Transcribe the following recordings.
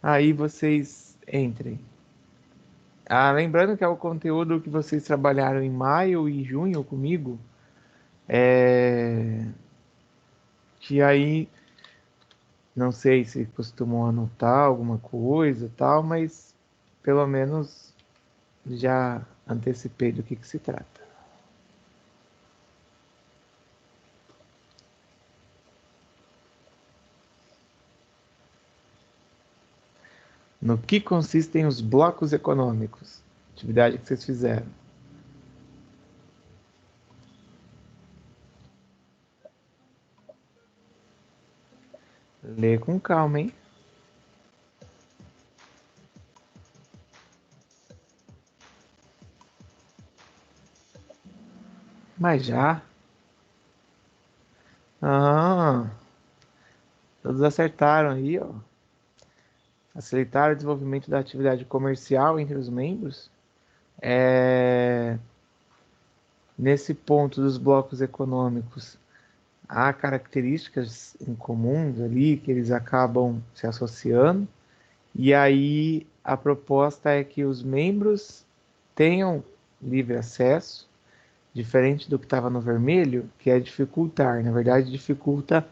aí vocês entrem. Lembrando que é o conteúdo que vocês trabalharam em maio e junho comigo, que aí não sei se costumam anotar alguma coisa e tal, mas pelo menos já antecipei do que se trata. No que consistem os blocos econômicos? Atividade que vocês fizeram. Lê com calma, hein? Mas já. Ah, todos acertaram aí, ó. Facilitar o desenvolvimento da atividade comercial entre os membros. Nesse ponto dos blocos econômicos, há características em comuns ali que eles acabam se associando. E aí a proposta é que os membros tenham livre acesso, diferente do que estava no vermelho, que é dificultar. Na verdade, dificulta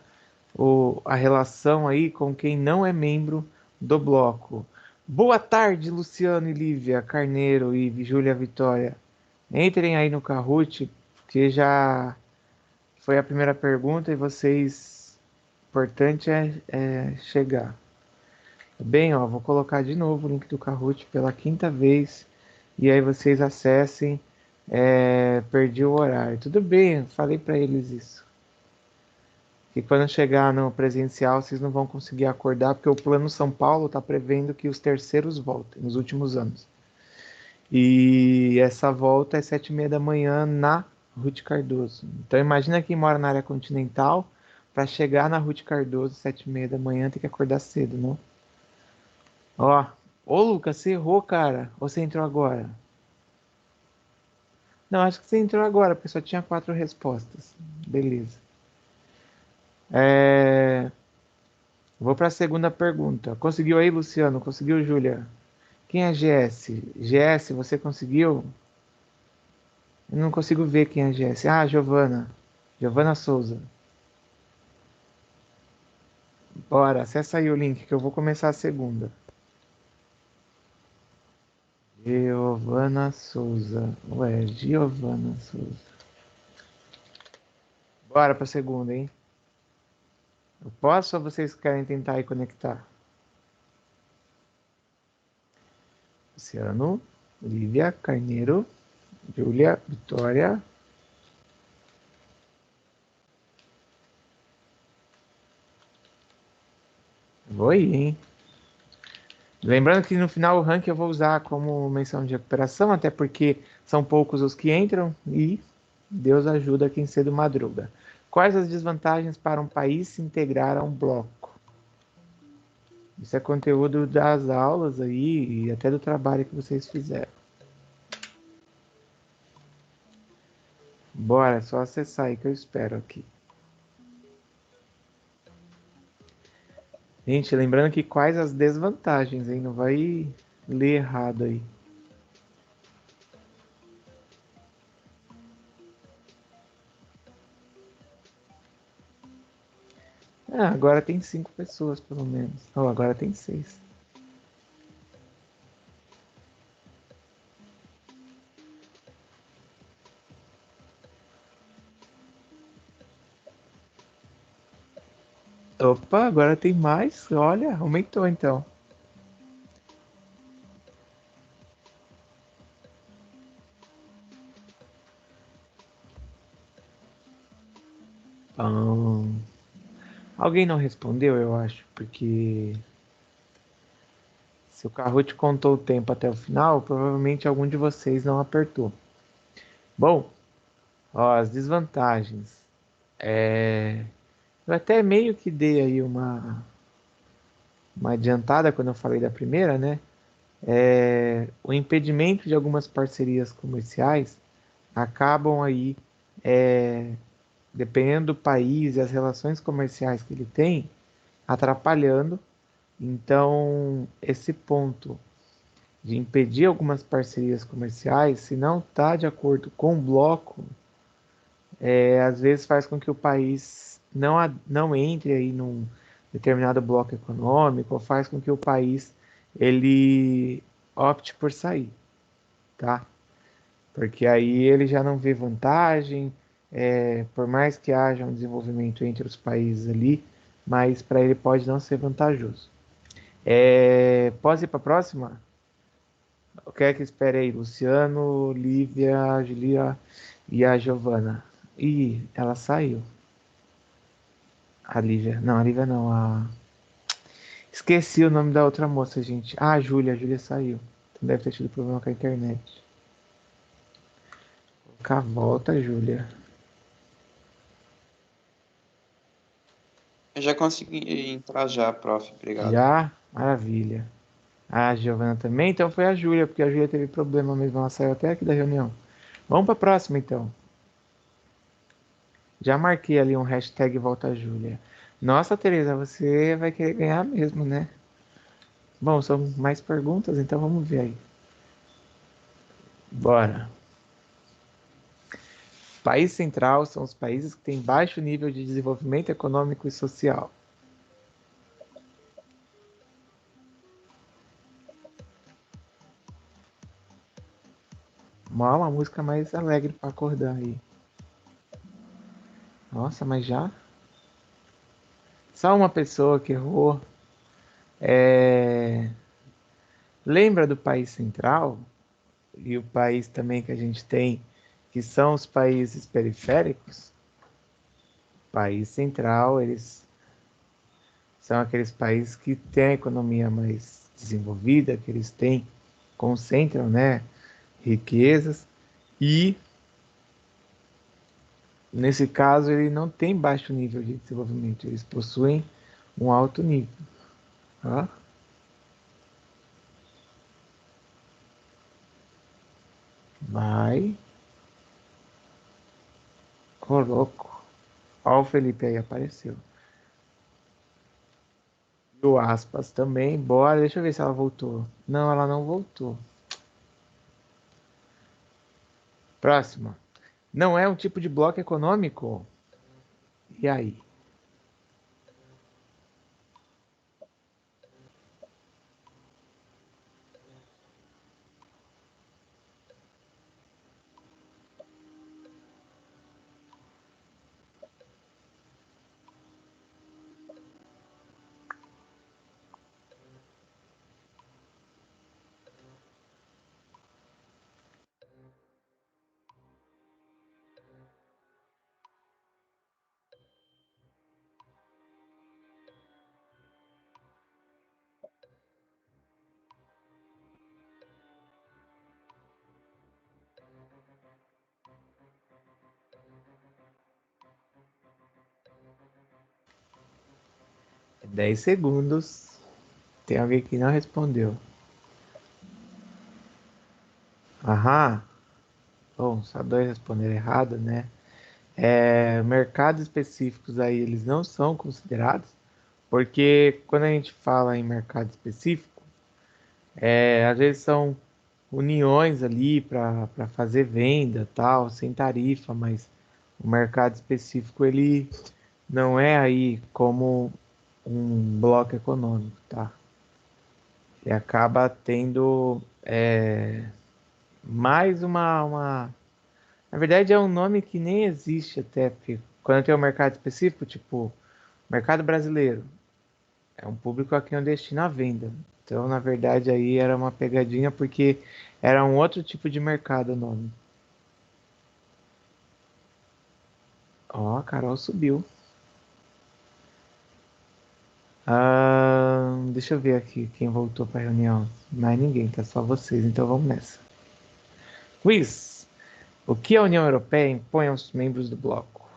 a relação aí com quem não é membro do bloco. Boa tarde, Luciano e Lívia, Carneiro e Júlia Vitória. Entrem aí no Kahoot, porque já foi a primeira pergunta e vocês. O importante é chegar. Bem, ó, vou colocar de novo o link do Kahoot pela quinta vez e aí vocês acessem. Perdi o horário. Tudo bem, falei para eles isso. Que quando chegar no presencial vocês não vão conseguir acordar, porque o Plano São Paulo está prevendo que os terceiros voltem nos últimos anos. E essa volta é 7h30 da manhã na Ruth Cardoso. Então imagina quem mora na área continental, para chegar na Ruth Cardoso 7h30 da manhã tem que acordar cedo, não? Ó, ô Lucas, você errou, cara. Ou você entrou agora? Não, acho que você entrou agora, porque só tinha 4 respostas. Beleza. Vou para a segunda pergunta. Conseguiu aí, Luciano? Conseguiu, Júlia? Quem é GS? GS, você conseguiu? Eu não consigo ver quem é GS. Ah, Giovana. Giovana Souza. Bora, acessa aí o link que eu vou começar a segunda. Giovana Souza. Ué, Giovana Souza. Bora para a segunda, hein? Eu posso ou vocês querem tentar aí conectar? Luciano, Lívia, Carneiro, Júlia, Vitória. Vou aí, hein? Lembrando que no final o ranking eu vou usar como menção de recuperação, até porque são poucos os que entram e Deus ajuda quem cedo madruga. Quais as desvantagens para um país se integrar a um bloco? Isso é conteúdo das aulas aí e até do trabalho que vocês fizeram. Bora, é só acessar aí que eu espero aqui. Gente, lembrando que quais as desvantagens, hein? Não vai ler errado aí. Agora tem 5 pessoas, pelo menos. Oh, agora tem 6. Opa, agora tem mais. Olha, aumentou então. Alguém não respondeu, eu acho, porque se o Kahoot contou o tempo até o final, provavelmente algum de vocês não apertou. Bom, ó, as desvantagens. Eu até meio que dei aí uma adiantada quando eu falei da primeira, né? O impedimento de algumas parcerias comerciais acabam aí, dependendo do país e as relações comerciais que ele tem, atrapalhando Então, esse ponto de impedir algumas parcerias comerciais, se não está de acordo com o bloco, às vezes faz com que o país não entre aí num determinado bloco econômico, ou faz com que o país ele opte por sair, tá? Porque aí ele já não vê vantagem, por mais que haja um desenvolvimento entre os países ali, mas para ele pode não ser vantajoso. Posso ir para a próxima? O que é que espera aí? Luciano, Lívia, Julia e a Giovana. Ih, ela saiu. A Lívia. Não, a Lívia não. Esqueci o nome da outra moça, gente. Ah, a Júlia saiu. Então deve ter tido problema com a internet. Com a volta, Júlia. Eu já consegui entrar já, prof. Obrigado. Já? Maravilha. A Giovana também, então foi a Júlia, porque a Júlia teve problema mesmo, ela saiu até aqui da reunião. Vamos para a próxima, então. Já marquei ali um hashtag Volta Júlia. Nossa, Tereza, você vai querer ganhar mesmo, né? Bom, são mais perguntas, então vamos ver aí. Bora. País central são os países que têm baixo nível de desenvolvimento econômico e social. Uma música mais alegre para acordar aí. Nossa, mas já? Só uma pessoa que errou. É... Lembra do país central? E o país também que a gente tem, que são os países periféricos? País central, eles são aqueles países que têm a economia mais desenvolvida, que eles têm, concentram, né, riquezas, e nesse caso ele não tem baixo nível de desenvolvimento, eles possuem um alto nível. Tá? Vai, coloco. Ó, o Felipe aí apareceu. E o Aspas também, bora, deixa eu ver se ela voltou. Não, ela não voltou. Próxima. Não é um tipo de bloco econômico? E aí? É 10 segundos. Tem alguém que não respondeu. Aham. Bom, só dois responderam errado, né? Mercados específicos aí, eles não são considerados, porque quando a gente fala em mercado específico, às vezes são uniões ali para fazer venda, tal, sem tarifa, mas o mercado específico ele não é aí como um bloco econômico, tá? Ele acaba tendo mais Na verdade é um nome que nem existe até, porque quando tem um mercado específico, tipo mercado brasileiro, é um público a quem eu destino a venda. Então, na verdade, aí era uma pegadinha porque era um outro tipo de mercado o nome. Ó, a Carol subiu. Deixa eu ver aqui quem voltou para a reunião. Mais ninguém, tá só vocês, então vamos nessa. Quiz. O que a União Europeia impõe aos membros do bloco?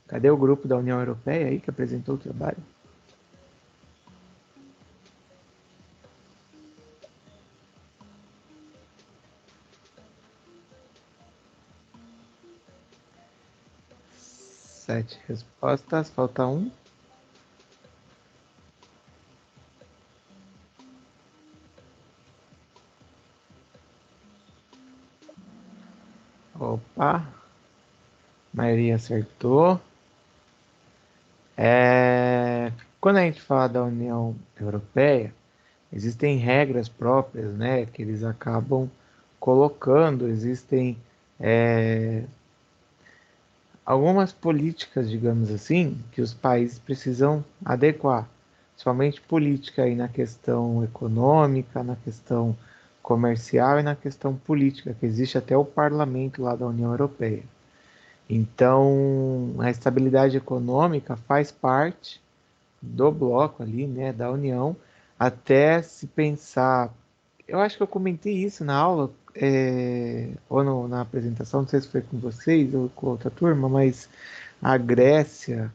Cadê o grupo da União Europeia aí que apresentou o trabalho? 7 respostas, falta um. Opa, a maioria acertou. Quando a gente fala da União Europeia, existem regras próprias, né, que eles acabam colocando, existem algumas políticas, digamos assim, que os países precisam adequar, somente política aí na questão econômica, na questão comercial e na questão política, que existe até o parlamento lá da União Europeia. Então, a estabilidade econômica faz parte do bloco ali, né, da União, até se pensar. Eu acho que eu comentei isso na aula, ou na apresentação, não sei se foi com vocês ou com outra turma, mas a Grécia,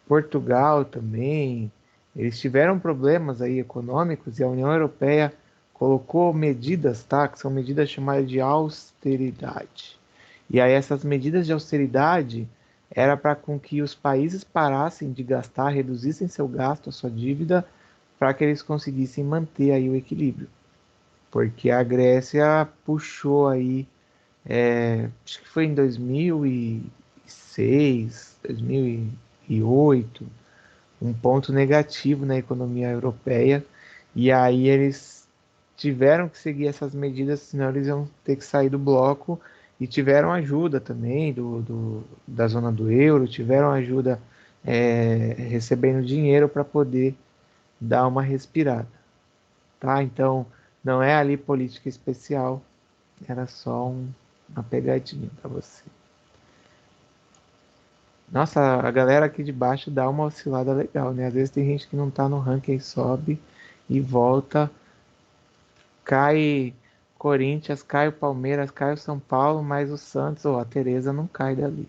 Portugal também, eles tiveram problemas aí econômicos e a União Europeia colocou medidas, tá, que são medidas chamadas de austeridade. E aí essas medidas de austeridade era para com que os países parassem de gastar, reduzissem seu gasto, a sua dívida, para que eles conseguissem manter aí o equilíbrio. Porque a Grécia puxou aí, acho que foi em 2006, 2008, um ponto negativo na economia europeia, e aí eles tiveram que seguir essas medidas, senão eles iam ter que sair do bloco, e tiveram ajuda também da zona do euro, tiveram ajuda recebendo dinheiro para poder dar uma respirada, tá? Então, não é ali política especial, era só uma pegadinha para você. Nossa, a galera aqui de baixo dá uma oscilada legal, né? Às vezes tem gente que não tá no ranking e sobe e volta, cai Corinthians, cai o Palmeiras, cai o São Paulo, mas o Santos ou a Teresa não cai dali.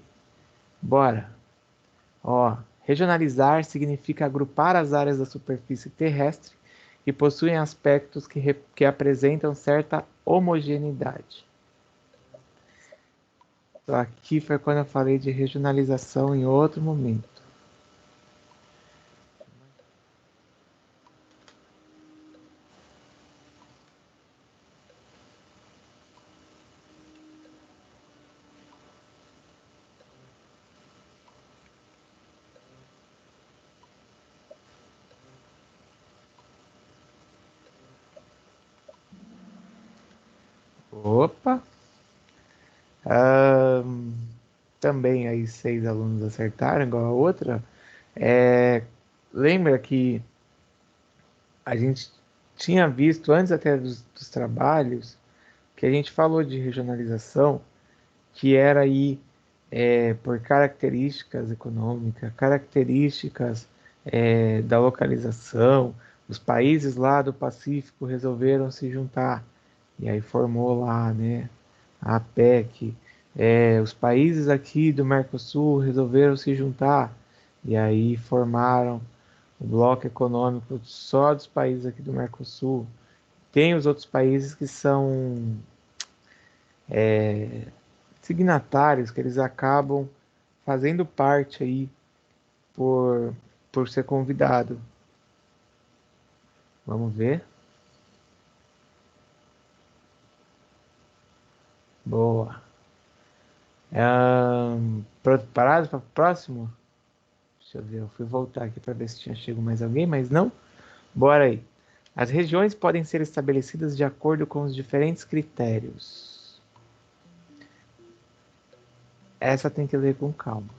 Bora. Ó, regionalizar significa agrupar as áreas da superfície terrestre que possuem aspectos que apresentam certa homogeneidade. Então, aqui foi quando eu falei de regionalização em outro momento. Opa! Também aí 6 alunos acertaram, igual a outra. Lembra que a gente tinha visto antes até dos trabalhos que a gente falou de regionalização, que era aí por características econômicas, características da localização. Os países lá do Pacífico resolveram se juntar e aí formou lá, né, a APEC. Os países aqui do Mercosul resolveram se juntar e aí formaram o bloco econômico só dos países aqui do Mercosul. Tem os outros países que são signatários, que eles acabam fazendo parte aí por, por ser convidado. Vamos ver. Boa. Parados para o próximo? Deixa eu ver, eu fui voltar aqui para ver se tinha chegado mais alguém, mas não. Bora aí. As regiões podem ser estabelecidas de acordo com os diferentes critérios. Essa tem que ler com calma.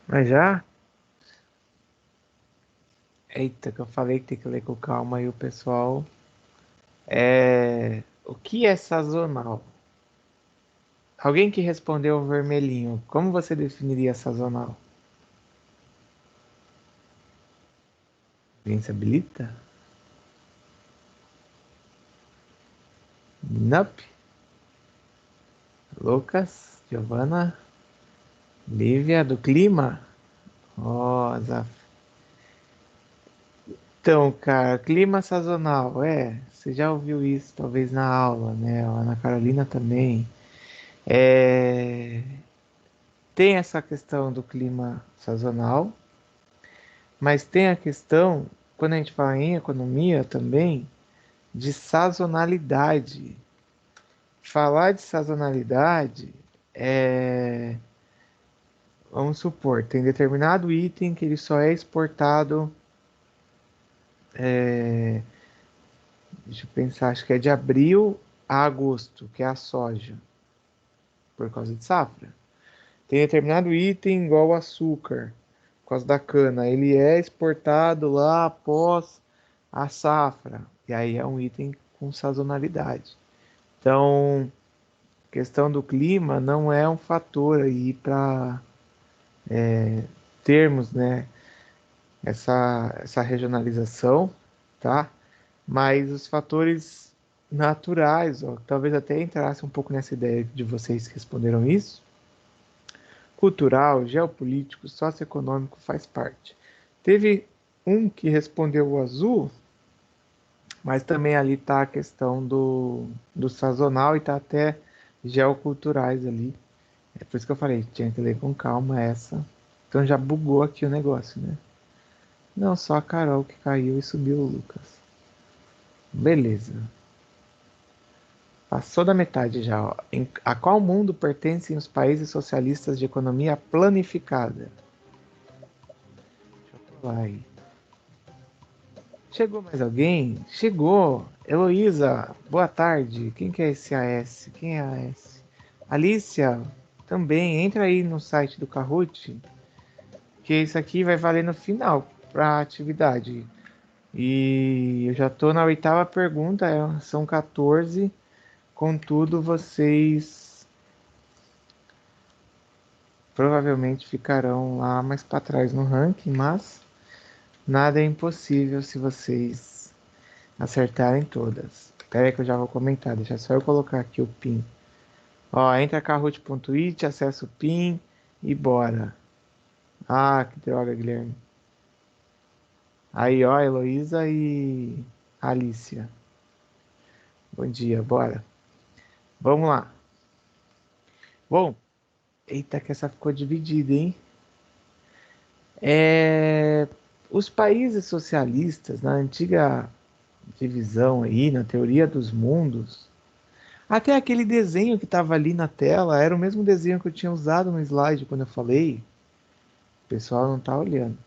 Mas já? Eita, que eu falei que tem que ler com calma e o pessoal O que é sazonal? Alguém que respondeu o vermelhinho, como você definiria sazonal? Alguém se habilita? Nope. Lucas, Giovana, Lívia, do clima? Ó, Zaf. Então, cara, clima sazonal, você já ouviu isso talvez na aula, né? A Ana Carolina também. É, tem essa questão do clima sazonal, mas tem a questão, quando a gente fala em economia também, de sazonalidade. Falar de sazonalidade é, vamos supor, tem determinado item que ele só é exportado, deixa eu pensar, acho que é de abril a agosto, que é a soja, por causa de safra. Tem determinado item igual o açúcar, por causa da cana, ele é exportado lá após a safra, e aí é um item com sazonalidade. Então, a questão do clima não é um fator aí para termos, né, essa regionalização, tá? Mas os fatores naturais, ó, talvez até entrasse um pouco nessa ideia de vocês que responderam isso, cultural, geopolítico, socioeconômico faz parte. Teve um que respondeu o azul, mas também ali está a questão do sazonal e está até geoculturais ali. É por isso que eu falei, tinha que ler com calma essa. Então já bugou aqui o negócio, né? Não, só a Carol que caiu e subiu o Lucas. Beleza. Passou da metade já. Ó. A qual mundo pertencem os países socialistas de economia planificada? Deixa eu pular aí. Chegou mais alguém? Chegou. Heloísa, boa tarde. Quem que é esse AS? Quem é AS? Alicia, também. Entra aí no site do Kahoot, que isso aqui vai valer no final para a atividade. E eu já estou na oitava pergunta, são 14. Contudo, vocês provavelmente ficarão lá mais para trás no ranking, mas nada é impossível se vocês acertarem todas. Espera aí que eu já vou comentar, deixa só eu colocar aqui o PIN. Ó, entra kahoot.it, acessa o PIN e bora. Ah, que droga, Guilherme. Aí, ó, Heloísa e Alicia. Bom dia, bora. Vamos lá. Bom, eita, que essa ficou dividida, hein? Os países socialistas, na antiga divisão aí, na teoria dos mundos, até aquele desenho que estava ali na tela era o mesmo desenho que eu tinha usado no slide quando eu falei. O pessoal não está olhando.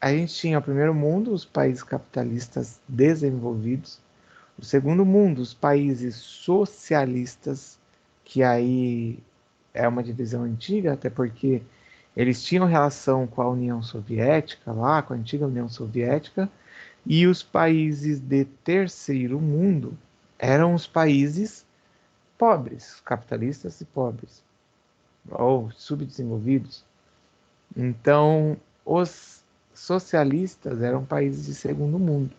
A gente tinha o primeiro mundo, os países capitalistas desenvolvidos. O segundo mundo, os países socialistas, que aí é uma divisão antiga, até porque eles tinham relação com a União Soviética, lá, com a antiga União Soviética, e os países de terceiro mundo eram os países pobres, capitalistas e pobres, ou subdesenvolvidos. Então, os socialistas eram países de segundo mundo.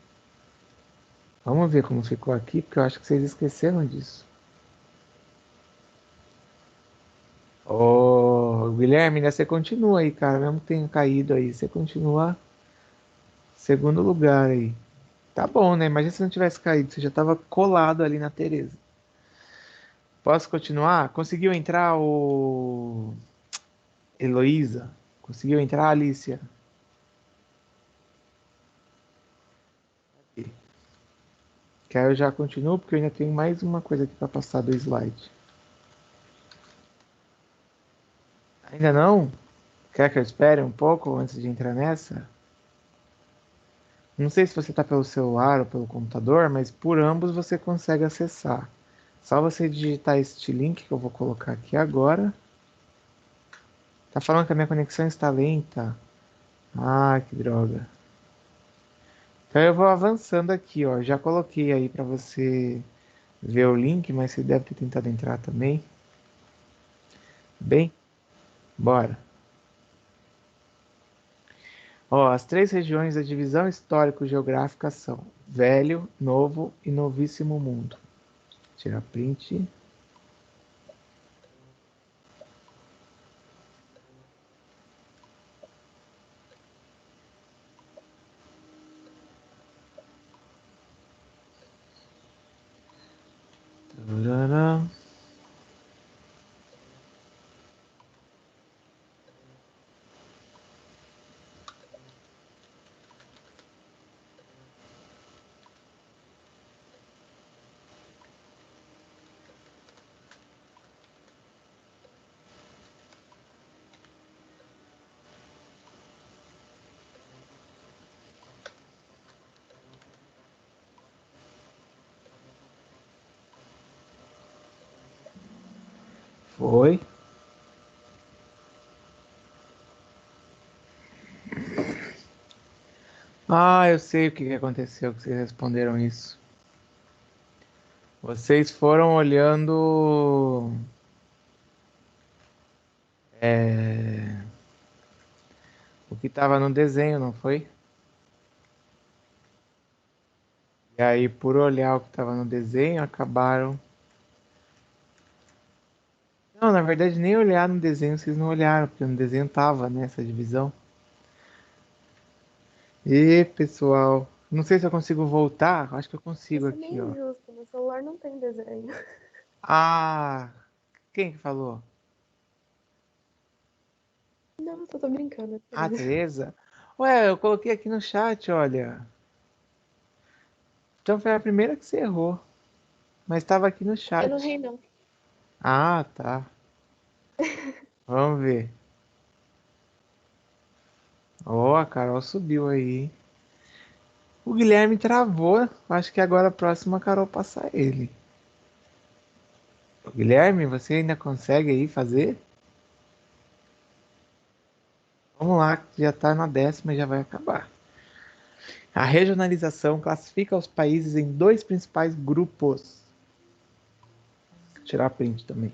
Vamos ver como ficou aqui, porque eu acho que vocês esqueceram disso. Ô, Guilherme, né, você continua aí, cara, mesmo que tenha caído aí, você continua segundo lugar aí. Tá bom, né? Imagina se não tivesse caído, você já tava colado ali na Tereza. Posso continuar? Conseguiu entrar o Heloísa? Conseguiu entrar, Alicia? Que aí eu já continuo, porque eu ainda tenho mais uma coisa aqui para passar do slide. Ainda não? Quer que eu espere um pouco antes de entrar nessa? Não sei se você está pelo celular ou pelo computador, mas por ambos você consegue acessar. Só você digitar este link que eu vou colocar aqui agora. Tá falando que a minha conexão está lenta. Ah, que droga. Então eu vou avançando aqui, ó. Já coloquei aí para você ver o link, mas você deve ter tentado entrar também. Bem, bora. Ó, as três regiões da divisão histórico-geográfica são Velho, Novo e Novíssimo Mundo. Tirar print. Tarará. Foi. Ah, eu sei o que que aconteceu que vocês responderam isso. Vocês foram olhando é, o que estava no desenho, não foi? E aí, por olhar o que estava no desenho, acabaram. Não, na verdade, nem olhar no desenho vocês não olharam, porque no desenho tava nessa divisão. E pessoal, não sei se eu consigo voltar. Acho que eu consigo Isso é aqui, meio ó. injusto, no celular não tem desenho. Ah, quem que falou? Não, só tô brincando, Ah, Tereza. Tereza? Ué, eu coloquei aqui no chat, olha. Então foi a primeira que você errou, mas estava aqui no Eu não chat. ri, não. Ah, tá. Vamos ver. Ó, a Carol subiu aí, hein? O Guilherme travou. Acho que agora a próxima a Carol passar ele. Guilherme, você ainda consegue aí fazer? Vamos lá, que já está na décima e já vai acabar. A regionalização classifica os países em dois principais grupos. Vou tirar a print também.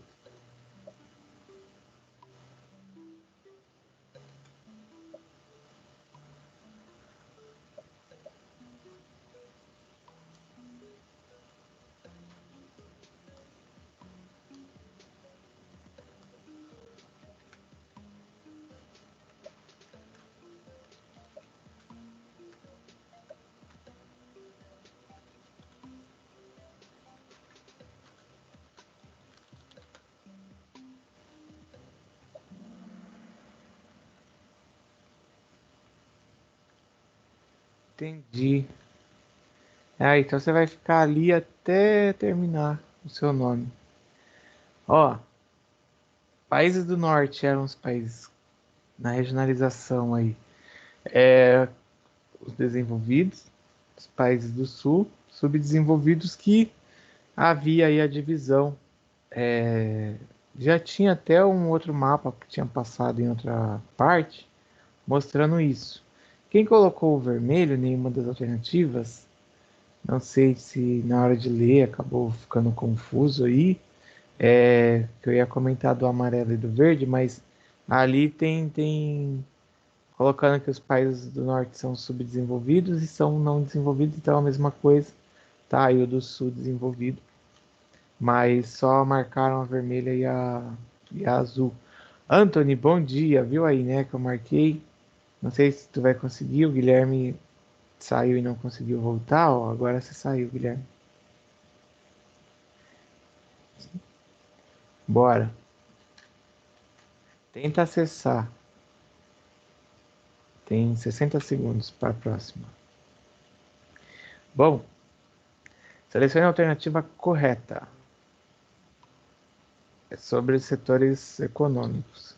Entendi. Então você vai ficar ali até terminar o seu nome. Ó, países do norte eram os países na regionalização aí. Os desenvolvidos, os países do sul, subdesenvolvidos que havia aí a divisão. Já tinha até um outro mapa que tinha passado em outra parte mostrando isso. Quem colocou o vermelho, nenhuma das alternativas, não sei se na hora de ler acabou ficando confuso aí, que eu ia comentar do amarelo e do verde, mas ali tem colocando que os países do norte são subdesenvolvidos e são não desenvolvidos, então é a mesma coisa, tá? E o do sul desenvolvido, mas só marcaram a vermelha e a azul. Anthony, bom dia, viu aí, né, que eu marquei. Não sei se tu vai conseguir, o Guilherme saiu e não conseguiu voltar, ó, agora você saiu, Guilherme. Bora. Tenta acessar. Tem 60 segundos para a próxima. Bom, selecione a alternativa correta. É sobre setores econômicos.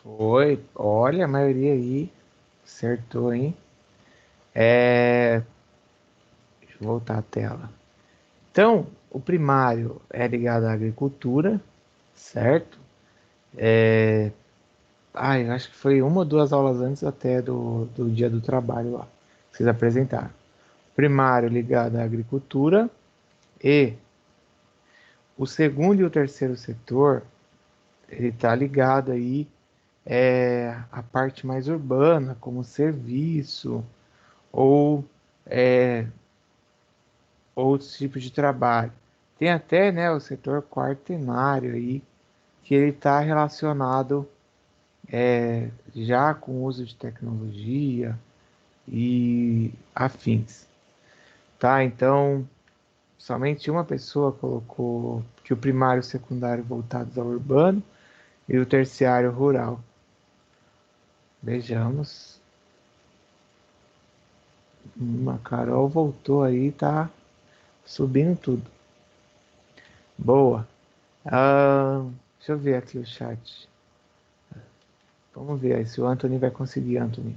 Foi. Olha, a maioria aí acertou, hein? É... Deixa eu voltar a tela. Então, o primário é ligado à agricultura, certo? Eu acho que foi uma ou duas aulas antes até do dia do trabalho lá, que vocês apresentaram. Primário ligado à agricultura e o segundo e o terceiro setor, ele está ligado aí à parte mais urbana, como serviço ou é, outros tipos de trabalho. Tem até, né, o setor quaternário aí, que ele está relacionado já com o uso de tecnologia e afins, tá? Então, somente uma pessoa colocou que o primário e o secundário voltados ao urbano e o terciário rural. Vejamos. A Carol voltou aí, tá subindo tudo. Boa. Deixa eu ver aqui o chat. Vamos ver aí se o Anthony vai conseguir, Anthony.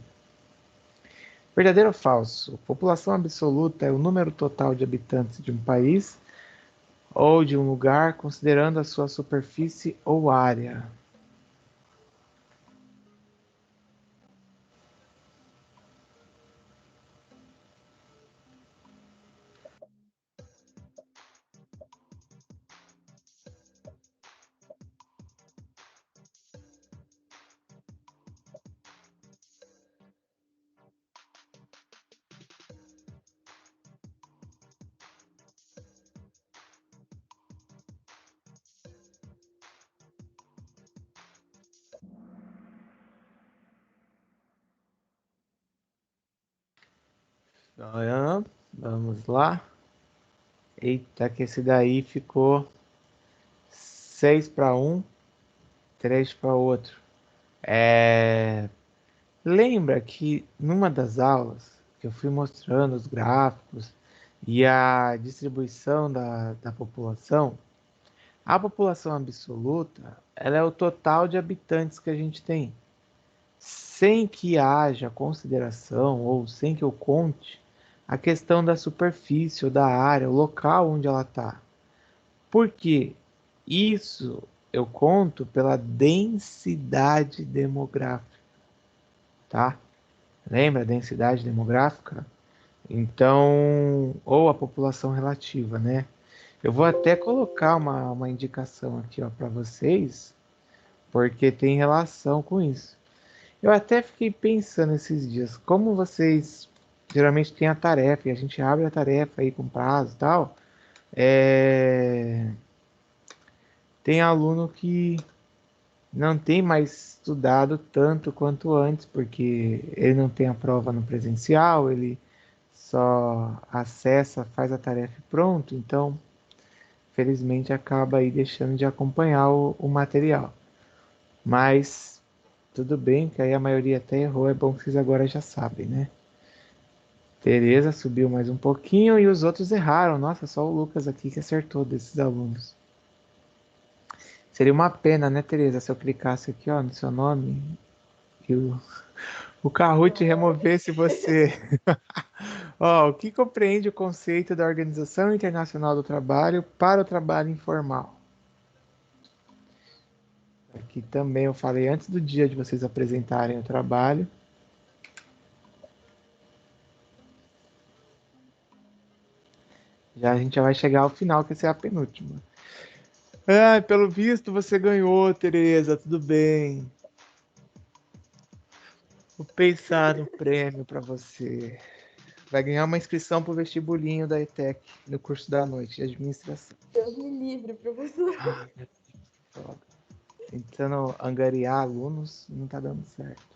Verdadeiro ou falso? População absoluta é o número total de habitantes de um país ou de um lugar, considerando a sua superfície ou área. Vamos lá. Eita, que esse daí ficou 6 para um, 3 para outro. Lembra que numa das aulas que eu fui mostrando os gráficos e a distribuição da população, a população absoluta, ela é o total de habitantes que a gente tem, sem que haja consideração ou sem que eu conte a questão da superfície ou da área, o local onde ela está. Por quê? Isso eu conto pela densidade demográfica, tá? Lembra a densidade demográfica? Então, ou a população relativa, né? Eu vou até colocar uma indicação aqui, ó, para vocês, porque tem relação com isso. Eu até fiquei pensando esses dias, como vocês geralmente têm a tarefa, e a gente abre a tarefa aí com prazo e tal, tem aluno que não tem mais estudado tanto quanto antes, porque ele não tem a prova no presencial, ele só acessa, faz a tarefa e pronto, então felizmente acaba aí deixando de acompanhar o material. Mas tudo bem, que aí a maioria até errou, é bom que vocês agora já sabem, né? Tereza subiu mais um pouquinho e os outros erraram. Nossa, só o Lucas aqui que acertou desses alunos. Seria uma pena, né, Tereza, se eu clicasse aqui, ó, no seu nome e o Kahoot removesse você. Ó, o que compreende o conceito da Organização Internacional do Trabalho para o trabalho informal? Aqui também eu falei antes do dia de vocês apresentarem o trabalho. Já a gente já vai chegar ao final, que essa é a penúltima. Ah, pelo visto você ganhou, Tereza, tudo bem. Vou pensar no prêmio para você. Vai ganhar uma inscrição para o vestibulinho da ETEC, no curso da noite de administração. Deus me livre, professor. Ah, meu Deus. Tentando angariar alunos, não tá dando certo.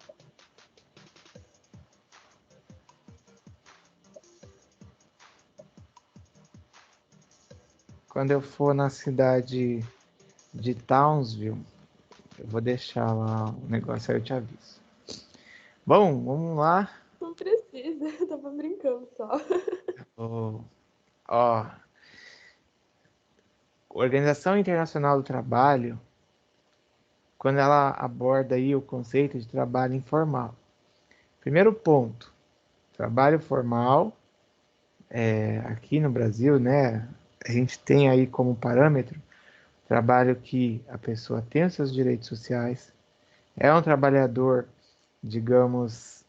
Quando eu for na cidade de Townsville, eu vou deixar lá o negócio aí, eu te aviso. Bom, vamos lá. Não precisa, eu tava brincando só. Ó, ó, Organização Internacional do Trabalho quando ela aborda aí o conceito de trabalho informal. Primeiro ponto, trabalho formal, aqui no Brasil, né, a gente tem aí como parâmetro trabalho que a pessoa tem os seus direitos sociais, é um trabalhador, digamos,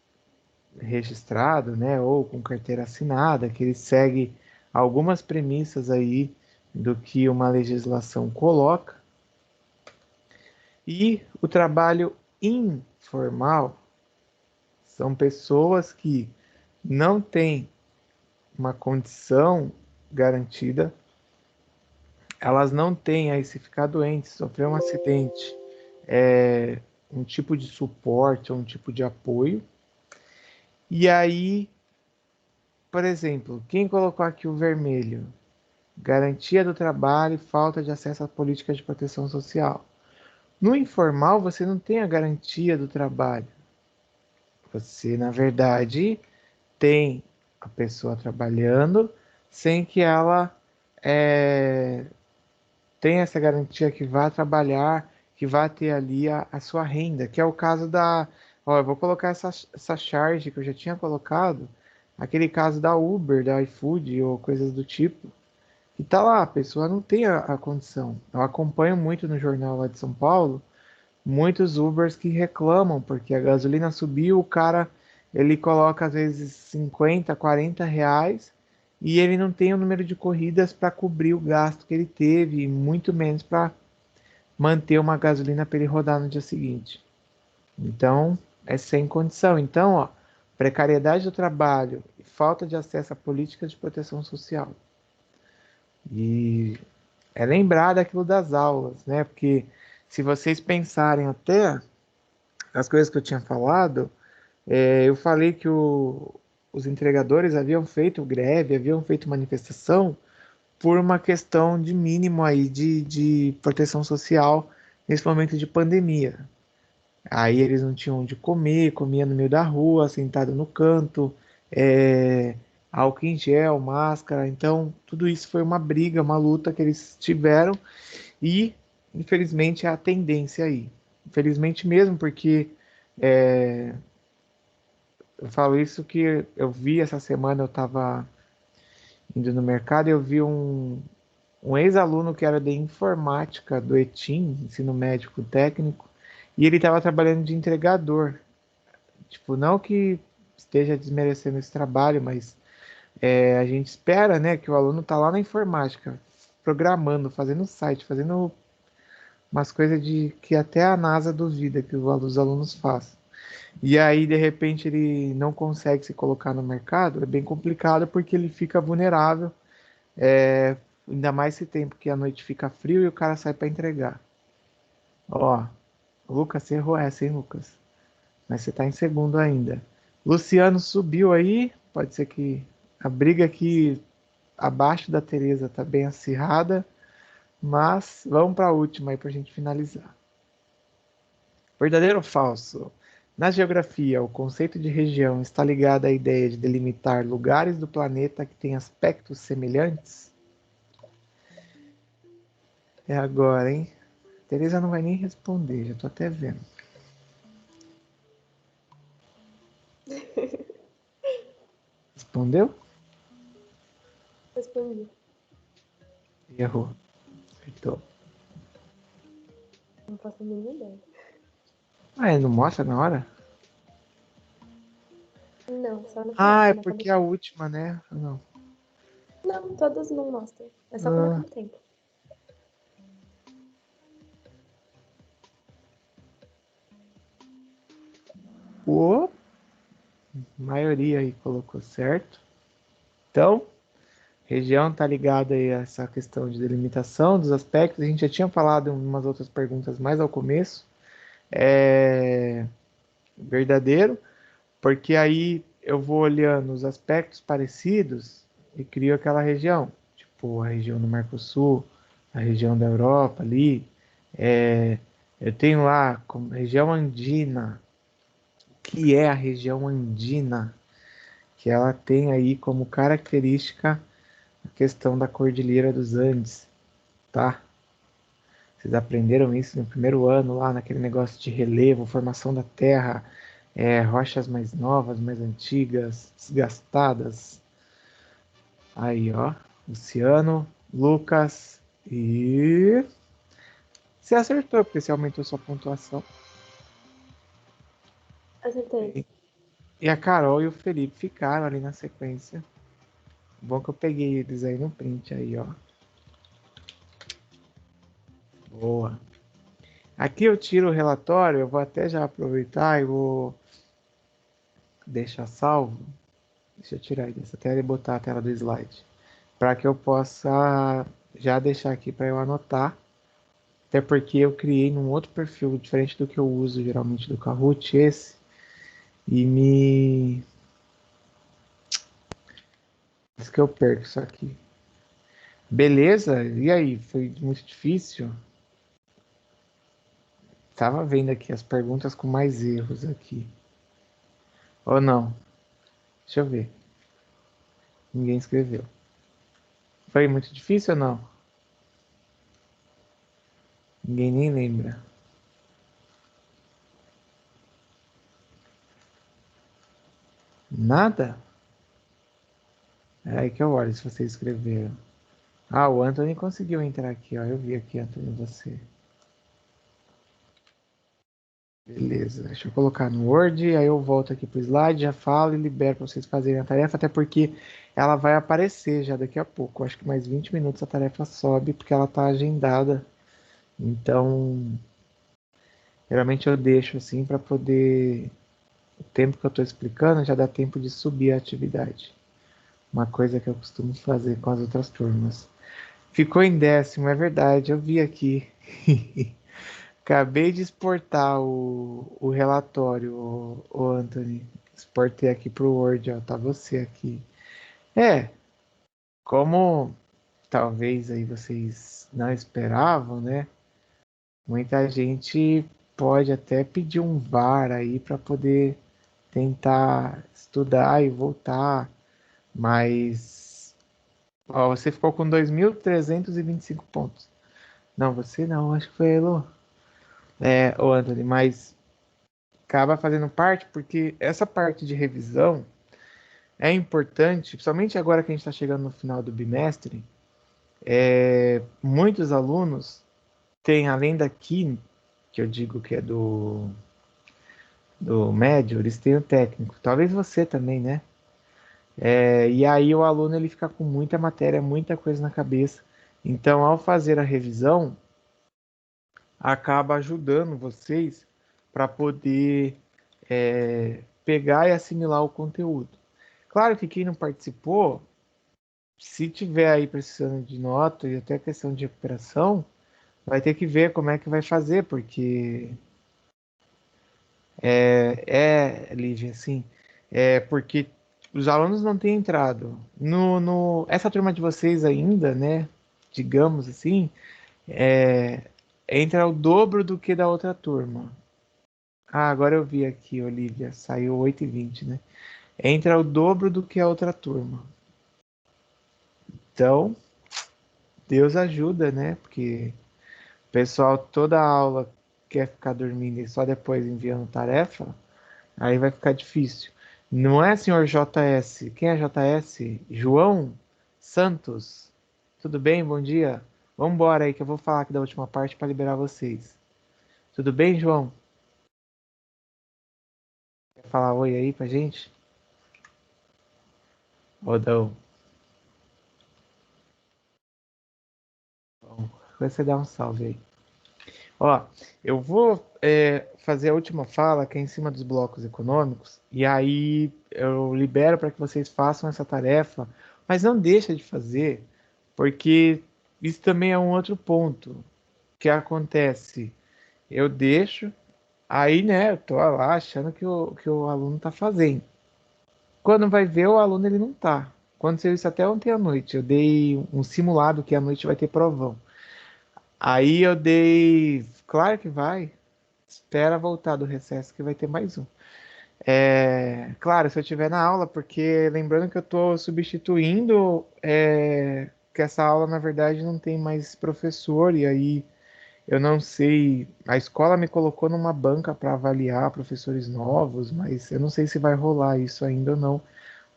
registrado, né, ou com carteira assinada, que ele segue algumas premissas aí do que uma legislação coloca. E o trabalho informal são pessoas que não têm uma condição garantida, elas não têm aí se ficar doente, sofrer um acidente, um tipo de suporte, um tipo de apoio. E aí, por exemplo, quem colocou aqui o vermelho? Garantia do trabalho e falta de acesso à política de proteção social. No informal, você não tem a garantia do trabalho. Você, na verdade, tem a pessoa trabalhando sem que ela tenha essa garantia que vá trabalhar, que vá ter ali a sua renda, que é o caso da. Ó, eu vou colocar essa charge que eu já tinha colocado, aquele caso da Uber, da iFood ou coisas do tipo. E tá lá, a pessoa não tem a condição. Eu acompanho muito no jornal lá de São Paulo, muitos Ubers que reclamam, porque a gasolina subiu, o cara ele coloca às vezes 50, 40 reais e ele não tem o número de corridas para cobrir o gasto que ele teve, e muito menos para manter uma gasolina para ele rodar no dia seguinte. Então, é sem condição. Então, ó, precariedade do trabalho e falta de acesso a políticas de proteção social. E é lembrar daquilo das aulas, né? Porque se vocês pensarem até as coisas que eu tinha falado, eu falei que os entregadores haviam feito greve, haviam feito manifestação por uma questão de mínimo aí de proteção social nesse momento de pandemia. Aí eles não tinham onde comer, comia no meio da rua, sentado no canto, é, álcool em gel, máscara. Então, tudo isso foi uma briga, uma luta que eles tiveram e, infelizmente, é a tendência aí. Infelizmente mesmo, porque eu falo isso que eu vi essa semana, eu estava indo no mercado e eu vi um ex-aluno que era de informática do ETIM, ensino médico técnico, e ele estava trabalhando de entregador. Tipo, não que esteja desmerecendo esse trabalho, mas a gente espera, né, que o aluno tá lá na informática, programando, fazendo site, fazendo umas coisas de que até a NASA duvida que os alunos façam. E aí, de repente, ele não consegue se colocar no mercado, é bem complicado porque ele fica vulnerável, ainda mais esse tempo que a noite fica frio e o cara sai para entregar. Ó, Lucas, você errou essa, hein, Lucas? Mas você tá em segundo ainda. Luciano subiu aí, pode ser que a briga aqui abaixo da Tereza tá bem acirrada, mas vamos para a última aí para a gente finalizar. Verdadeiro ou falso? Na geografia, o conceito de região está ligado à ideia de delimitar lugares do planeta que têm aspectos semelhantes? É agora, hein? Teresa não vai nem responder, já tô até vendo. Respondeu? Respondi. Errou. Acertou. Não faço a mínima ideia. Ah, não mostra na hora? Não, só no final. Ah, é Na porque cabeça. é a última, né? Não. Não, todas não mostram. É só quando Ah, acaba o tempo. o maioria aí colocou certo. Então, região está ligada aí a essa questão de delimitação dos aspectos. A gente já tinha falado em umas outras perguntas mais ao começo. É verdadeiro, porque aí eu vou olhando os aspectos parecidos e crio aquela região, tipo a região do Mercosul, a região da Europa ali. Eu tenho lá como região andina, que é a região andina, que ela tem aí como característica a questão da Cordilheira dos Andes, tá? Vocês aprenderam isso no primeiro ano, lá naquele negócio de relevo, formação da Terra, rochas mais novas, mais antigas, desgastadas. Aí, ó. Luciano, Lucas e... Você acertou, porque você aumentou sua pontuação. Acertei. E a Carol e o Felipe ficaram ali na sequência. Bom que eu peguei eles aí no print aí, ó. Boa. Aqui eu tiro o relatório, eu vou até já aproveitar e vou deixar salvo. Deixa eu tirar aí dessa tela e botar a tela do slide. Para que eu possa já deixar aqui para eu anotar. Até porque eu criei num outro perfil, diferente do que eu uso geralmente do Kahoot, esse. E me... Isso que eu perco isso aqui. Beleza? E aí? Foi muito difícil? Tava vendo aqui as perguntas com mais erros aqui. Ou não? Deixa eu ver. Ninguém escreveu. Foi muito difícil ou não? Ninguém nem lembra. Nada? É aí que eu olho se vocês escreveram. Ah, o Anthony conseguiu entrar aqui, ó. Eu vi aqui, Anthony, você. Beleza, deixa eu colocar no Word, aí eu volto aqui pro slide, já falo e libero para vocês fazerem a tarefa, até porque ela vai aparecer já daqui a pouco. Acho que mais 20 minutos a tarefa sobe, porque ela tá agendada. Então, geralmente eu deixo assim para poder... O tempo que eu estou explicando já dá tempo de subir a atividade. Uma coisa que eu costumo fazer com as outras turmas. Ficou em 10º, é verdade, eu vi aqui. Acabei de exportar o relatório, o Anthony. Exportei aqui para o Word, ó, tá você aqui. Como talvez aí vocês não esperavam, né? Muita gente pode até pedir um VAR aí para poder tentar estudar e voltar, mas ó, você ficou com 2.325 pontos. Não, você não, acho que foi a Elo. O Anthony, mas acaba fazendo parte porque essa parte de revisão é importante, principalmente agora que a gente está chegando no final do bimestre. Muitos alunos têm, além daqui, que eu digo que é do médio, eles têm o técnico. Talvez você também, né? E aí o aluno ele fica com muita matéria, muita coisa na cabeça. Então, ao fazer a revisão, acaba ajudando vocês para poder pegar e assimilar o conteúdo. Claro que quem não participou, se tiver aí precisando de nota e até questão de recuperação, vai ter que ver como é que vai fazer, porque Lívia, assim, porque os alunos não têm entrado. Essa turma de vocês ainda, né? Digamos assim, entra o dobro do que da outra turma. Ah, agora eu vi aqui, Olivia, saiu 8h20, né? Entra o dobro do que a outra turma. Então, Deus ajuda, né? Porque o pessoal toda aula quer ficar dormindo e só depois enviando tarefa, aí vai ficar difícil. Não é, senhor JS? Quem é JS? João Santos. Tudo bem? Bom dia. Vamos embora aí que eu vou falar aqui da última parte para liberar vocês. Tudo bem, João? Quer falar oi aí pra gente? Rodão. Bom, você dá um salve aí. Ó, eu vou fazer a última fala, que é em cima dos blocos econômicos, e aí eu libero para que vocês façam essa tarefa, mas não deixa de fazer, porque isso também é um outro ponto que acontece. Eu deixo, aí, né, eu tô lá achando que o aluno tá fazendo. Quando vai ver, o aluno ele não tá. Aconteceu isso até ontem à noite. Eu dei um simulado que à noite vai ter provão. Aí eu dei. Claro que vai. Espera voltar do recesso que vai ter mais um. Claro, se eu estiver na aula, porque lembrando que eu estou substituindo, que essa aula na verdade não tem mais professor, e aí Eu não sei, a escola me colocou numa banca para avaliar professores novos, mas eu não sei se vai rolar isso ainda ou não,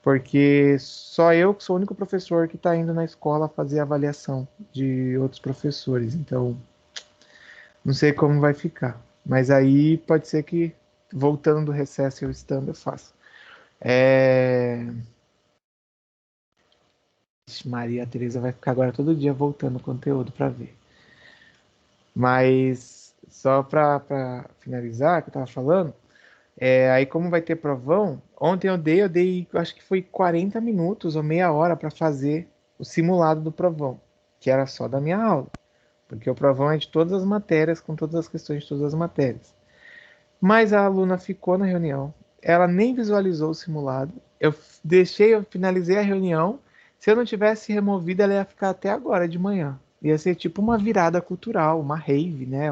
porque só eu que sou o único professor que está indo na escola fazer avaliação de outros professores, então não sei como vai ficar. Mas aí pode ser que voltando do recesso eu estando eu faço. Ixi, Maria Tereza vai ficar agora todo dia voltando o conteúdo para ver. Mas só para finalizar, que eu estava falando, aí como vai ter provão, ontem eu dei, acho que foi 40 minutos ou meia hora para fazer o simulado do provão, que era só da minha aula, porque o provão é de todas as matérias, com todas as questões de todas as matérias. Mas a aluna ficou na reunião, ela nem visualizou o simulado, eu finalizei a reunião, se eu não tivesse removido, ela ia ficar até agora de manhã. Ia ser tipo uma virada cultural, uma rave, né?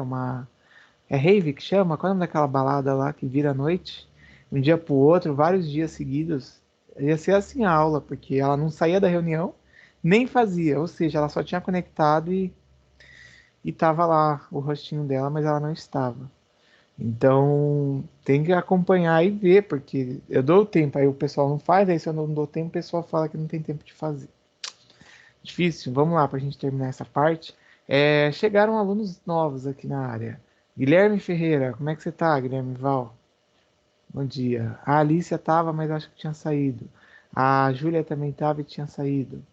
É rave que chama? Qual é o nome daquela balada lá que vira à noite? Um dia pro outro, vários dias seguidos. Ia ser assim a aula, porque ela não saía da reunião, nem fazia. Ou seja, ela só tinha conectado e tava lá o rostinho dela, mas ela não estava. Então, tem que acompanhar e ver, porque eu dou o tempo, aí o pessoal não faz, aí se eu não dou tempo, o pessoal fala que não tem tempo de fazer. Difícil, vamos lá para a gente terminar essa parte. Chegaram alunos novos aqui na área. Guilherme Ferreira, como é que você tá, Guilherme Val? Bom dia. A Alicia tava, mas acho que tinha saído. A Júlia também tava e tinha saído.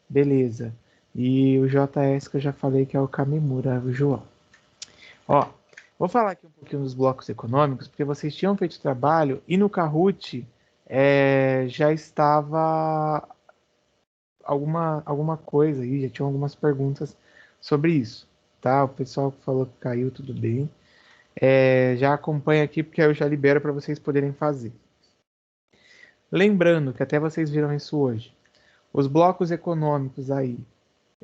Beleza. E o JS que eu já falei que é o Kamimura, o João. Ó, vou falar aqui um pouquinho dos blocos econômicos, porque vocês tinham feito trabalho e no Kahoot já estava alguma coisa aí, já tinham algumas perguntas sobre isso, tá? O pessoal que falou que caiu, tudo bem. Já acompanha aqui, porque aí eu já libero para vocês poderem fazer. Lembrando que até vocês viram isso hoje, os blocos econômicos aí,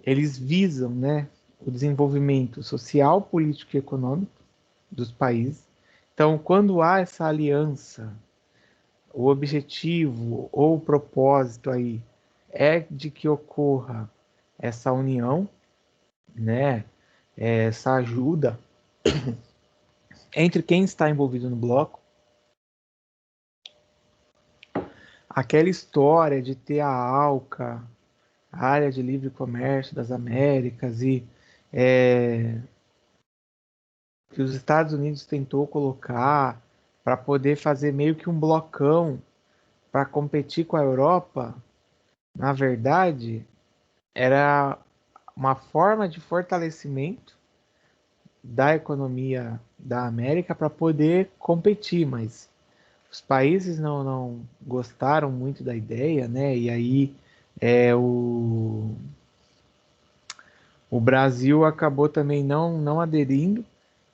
eles visam, né, o desenvolvimento social, político e econômico dos países. Então, quando há essa aliança, o objetivo ou o propósito aí é de que ocorra essa união, né, essa ajuda entre quem está envolvido no bloco. Aquela história de ter a ALCA, a Área de Livre Comércio das Américas, e que os Estados Unidos tentou colocar para poder fazer meio que um blocão para competir com a Europa, na verdade, era uma forma de fortalecimento da economia da América para poder competir, mas os países não gostaram muito da ideia, né? E aí o Brasil acabou também não aderindo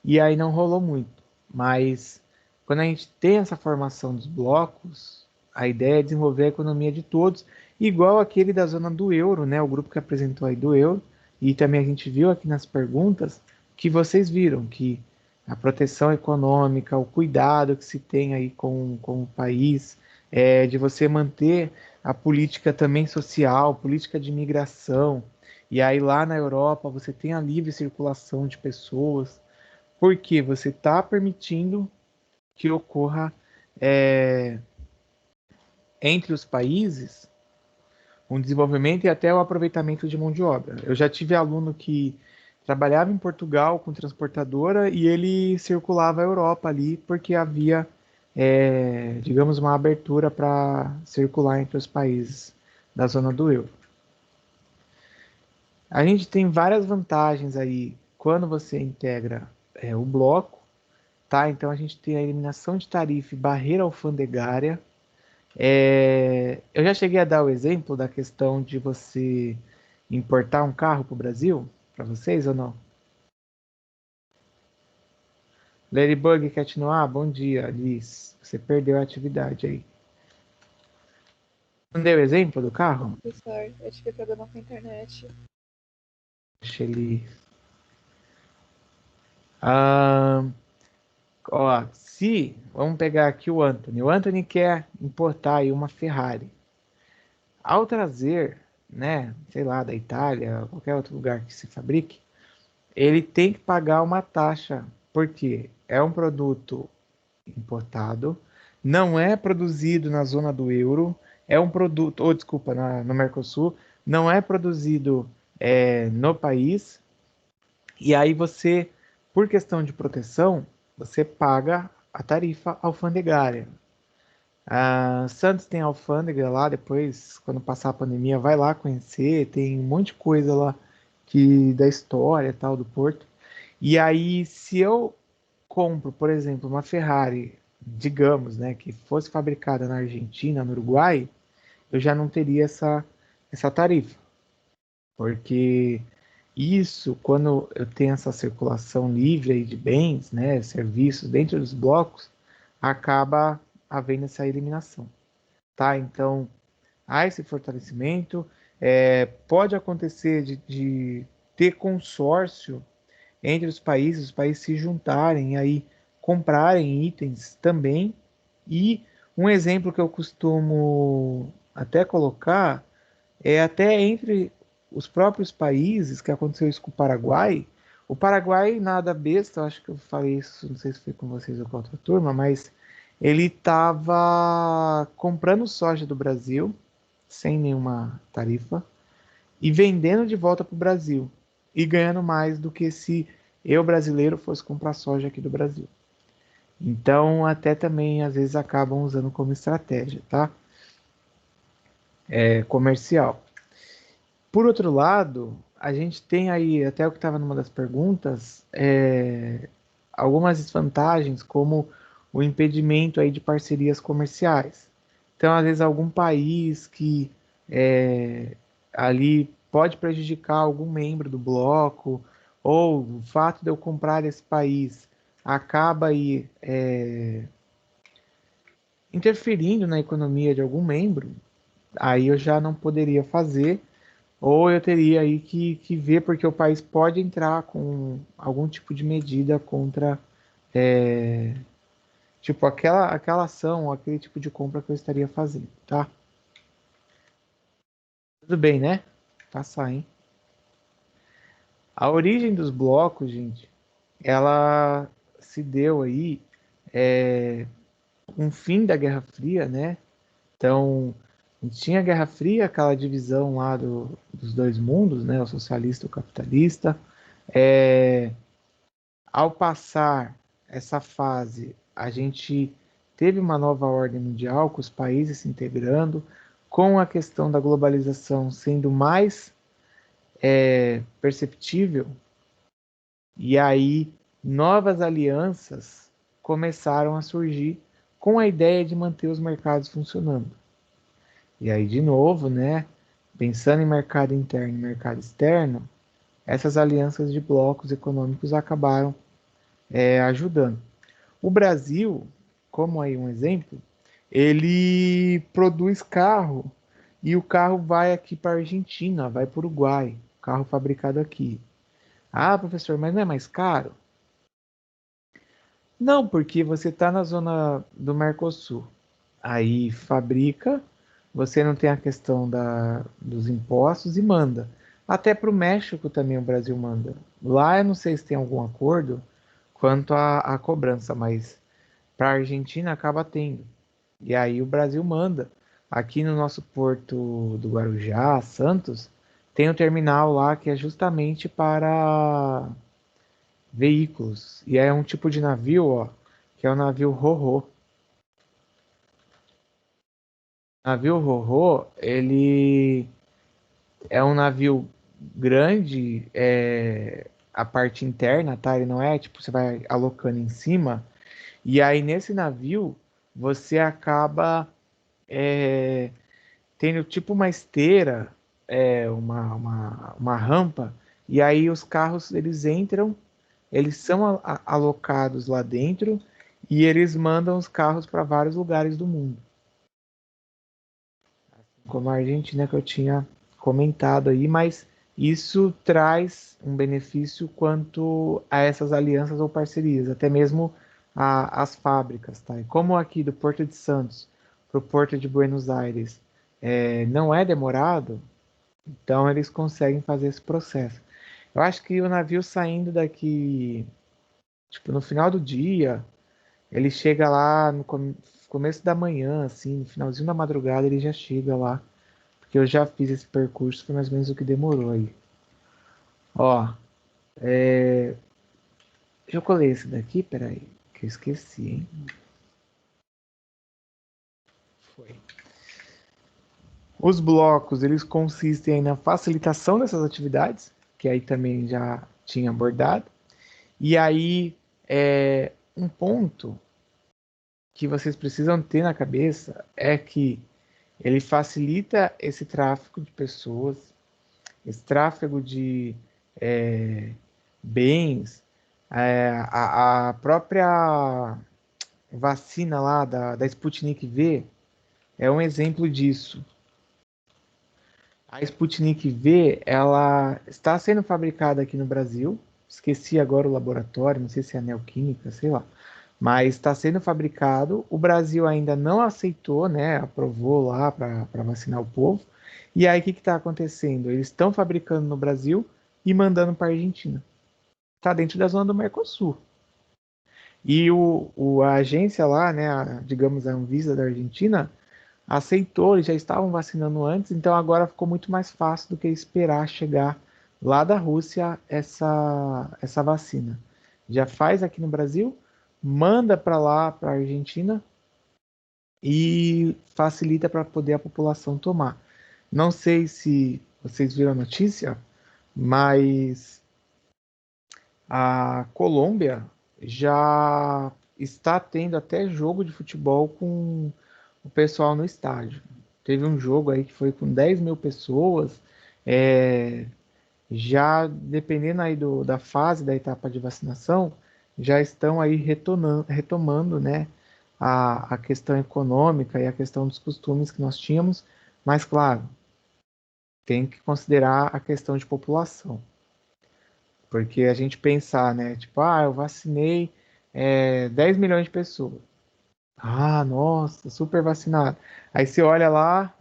e aí não rolou muito. Mas quando a gente tem essa formação dos blocos, a ideia é desenvolver a economia de todos, igual aquele da zona do euro, né? O grupo que apresentou aí do euro, e também a gente viu aqui nas perguntas que vocês viram que a proteção econômica, o cuidado que se tem aí com o país, de você manter a política também social, política de imigração, e aí lá na Europa você tem a livre circulação de pessoas, porque você está permitindo que ocorra entre os países um desenvolvimento e até o aproveitamento de mão de obra. Eu já tive aluno que trabalhava em Portugal com transportadora e ele circulava a Europa ali porque havia, digamos, uma abertura para circular entre os países da zona do euro. A gente tem várias vantagens aí quando você integra o bloco, tá? Então a gente tem a eliminação de tarifa e barreira alfandegária. Eu já cheguei a dar o exemplo da questão de você importar um carro para o Brasil, para vocês ou não? Ladybug continuar? Bom dia, Liz. Você perdeu a atividade aí. Não deu exemplo do carro? Professor, eu tive problema com a internet. Deixa ele. Ah, ó, se vamos pegar aqui o Anthony. O Anthony quer importar aí uma Ferrari. Ao trazer, né, sei lá, da Itália, qualquer outro lugar que se fabrique, ele tem que pagar uma taxa, porque é um produto importado, não é produzido na zona do euro, é um produto, ou desculpa, no Mercosul, não é produzido no país, e aí você, por questão de proteção, você paga a tarifa alfandegária. A Santos tem alfândega lá, depois, quando passar a pandemia, vai lá conhecer, tem um monte de coisa lá da história tal do Porto. E aí, se eu compro, por exemplo, uma Ferrari, digamos, né, que fosse fabricada na Argentina, no Uruguai, eu já não teria essa tarifa. Porque isso, quando eu tenho essa circulação livre aí de bens, né, serviços dentro dos blocos, acaba havendo essa eliminação, tá? Então, há esse fortalecimento. Pode acontecer de ter consórcio entre os países se juntarem e aí comprarem itens também. E um exemplo que eu costumo até colocar é até entre os próprios países, que aconteceu isso com o Paraguai. O Paraguai, nada besta, eu acho que eu falei isso, não sei se foi com vocês ou com outra turma, mas ele estava comprando soja do Brasil, sem nenhuma tarifa, e vendendo de volta para o Brasil, e ganhando mais do que se eu, brasileiro, fosse comprar soja aqui do Brasil. Então, até também, às vezes, acabam usando como estratégia, tá? Comercial. Por outro lado, a gente tem aí, até o que estava numa das perguntas, algumas desvantagens, como o impedimento aí de parcerias comerciais. Então, às vezes, algum país que ali pode prejudicar algum membro do bloco, ou o fato de eu comprar esse país acaba aí interferindo na economia de algum membro, aí eu já não poderia fazer, ou eu teria aí que ver, porque o país pode entrar com algum tipo de medida contra, tipo, aquela ação, aquele tipo de compra que eu estaria fazendo, tá? Tudo bem, né? Passar, hein? A origem dos blocos, gente, ela se deu aí com o fim da Guerra Fria, né? Então, a gente tinha a Guerra Fria, aquela divisão lá dos dois mundos, né? O socialista e o capitalista. Ao passar essa fase, a gente teve uma nova ordem mundial, com os países se integrando, com a questão da globalização sendo mais perceptível, e aí novas alianças começaram a surgir com a ideia de manter os mercados funcionando. E aí, de novo, né, pensando em mercado interno e mercado externo, essas alianças de blocos econômicos acabaram ajudando. O Brasil, como aí um exemplo, ele produz carro e o carro vai aqui para a Argentina, vai para o Uruguai, carro fabricado aqui. Ah, professor, mas não é mais caro? Não, porque você está na zona do Mercosul. Aí fabrica, você não tem a questão dos impostos e manda. Até para o México também o Brasil manda. Lá eu não sei se tem algum acordo quanto à cobrança, mas para a Argentina acaba tendo. E aí o Brasil manda. Aqui no nosso porto do Guarujá, Santos, tem um terminal lá que é justamente para veículos. E é um tipo de navio, ó, que é o navio Ro-Ro. Navio Ro-Ro, ele é um navio grande, a parte interna, tá? Ele não é tipo, você vai alocando em cima. E aí nesse navio, você acaba tendo tipo uma esteira, uma rampa, e aí os carros eles entram, eles são alocados lá dentro e eles mandam os carros para vários lugares do mundo. Como a Argentina que eu tinha comentado aí, mas isso traz um benefício quanto a essas alianças ou parcerias, até mesmo as fábricas, tá? E como aqui do Porto de Santos para o Porto de Buenos Aires não é demorado, então eles conseguem fazer esse processo. Eu acho que o navio saindo daqui, tipo, no final do dia, ele chega lá no começo da manhã, assim, no finalzinho da madrugada, ele já chega lá. Porque eu já fiz esse percurso, foi mais ou menos o que demorou aí. Ó, deixa eu colar esse daqui, peraí, que eu esqueci, hein? Foi. Os blocos, eles consistem aí na facilitação dessas atividades, que aí também já tinha abordado. E aí, um ponto que vocês precisam ter na cabeça é que ele facilita esse tráfego de pessoas, esse tráfego de bens, a própria vacina lá da Sputnik V é um exemplo disso. A Sputnik V, ela está sendo fabricada aqui no Brasil. Esqueci agora o laboratório, não sei se é a Neoquímica, sei lá. Mas está sendo fabricado. O Brasil ainda não aceitou, né? Aprovou lá para vacinar o povo. E aí o que está acontecendo? Eles estão fabricando no Brasil e mandando para a Argentina. Está dentro da zona do Mercosul. E a agência lá, né, digamos a Anvisa da Argentina, aceitou, eles já estavam vacinando antes, então agora ficou muito mais fácil do que esperar chegar lá da Rússia essa vacina. Já faz aqui no Brasil, manda para lá, para a Argentina, e facilita para poder a população tomar. Não sei se vocês viram a notícia, mas a Colômbia já está tendo até jogo de futebol com o pessoal no estádio. Teve um jogo aí que foi com 10 mil pessoas. é, Já dependendo aí da fase da etapa de vacinação, já estão aí retomando, né, a questão econômica e a questão dos costumes que nós tínhamos, mas claro, tem que considerar a questão de população. Porque a gente pensar, né? Tipo, eu vacinei 10 milhões de pessoas. Ah, nossa, super vacinado. Aí você olha lá,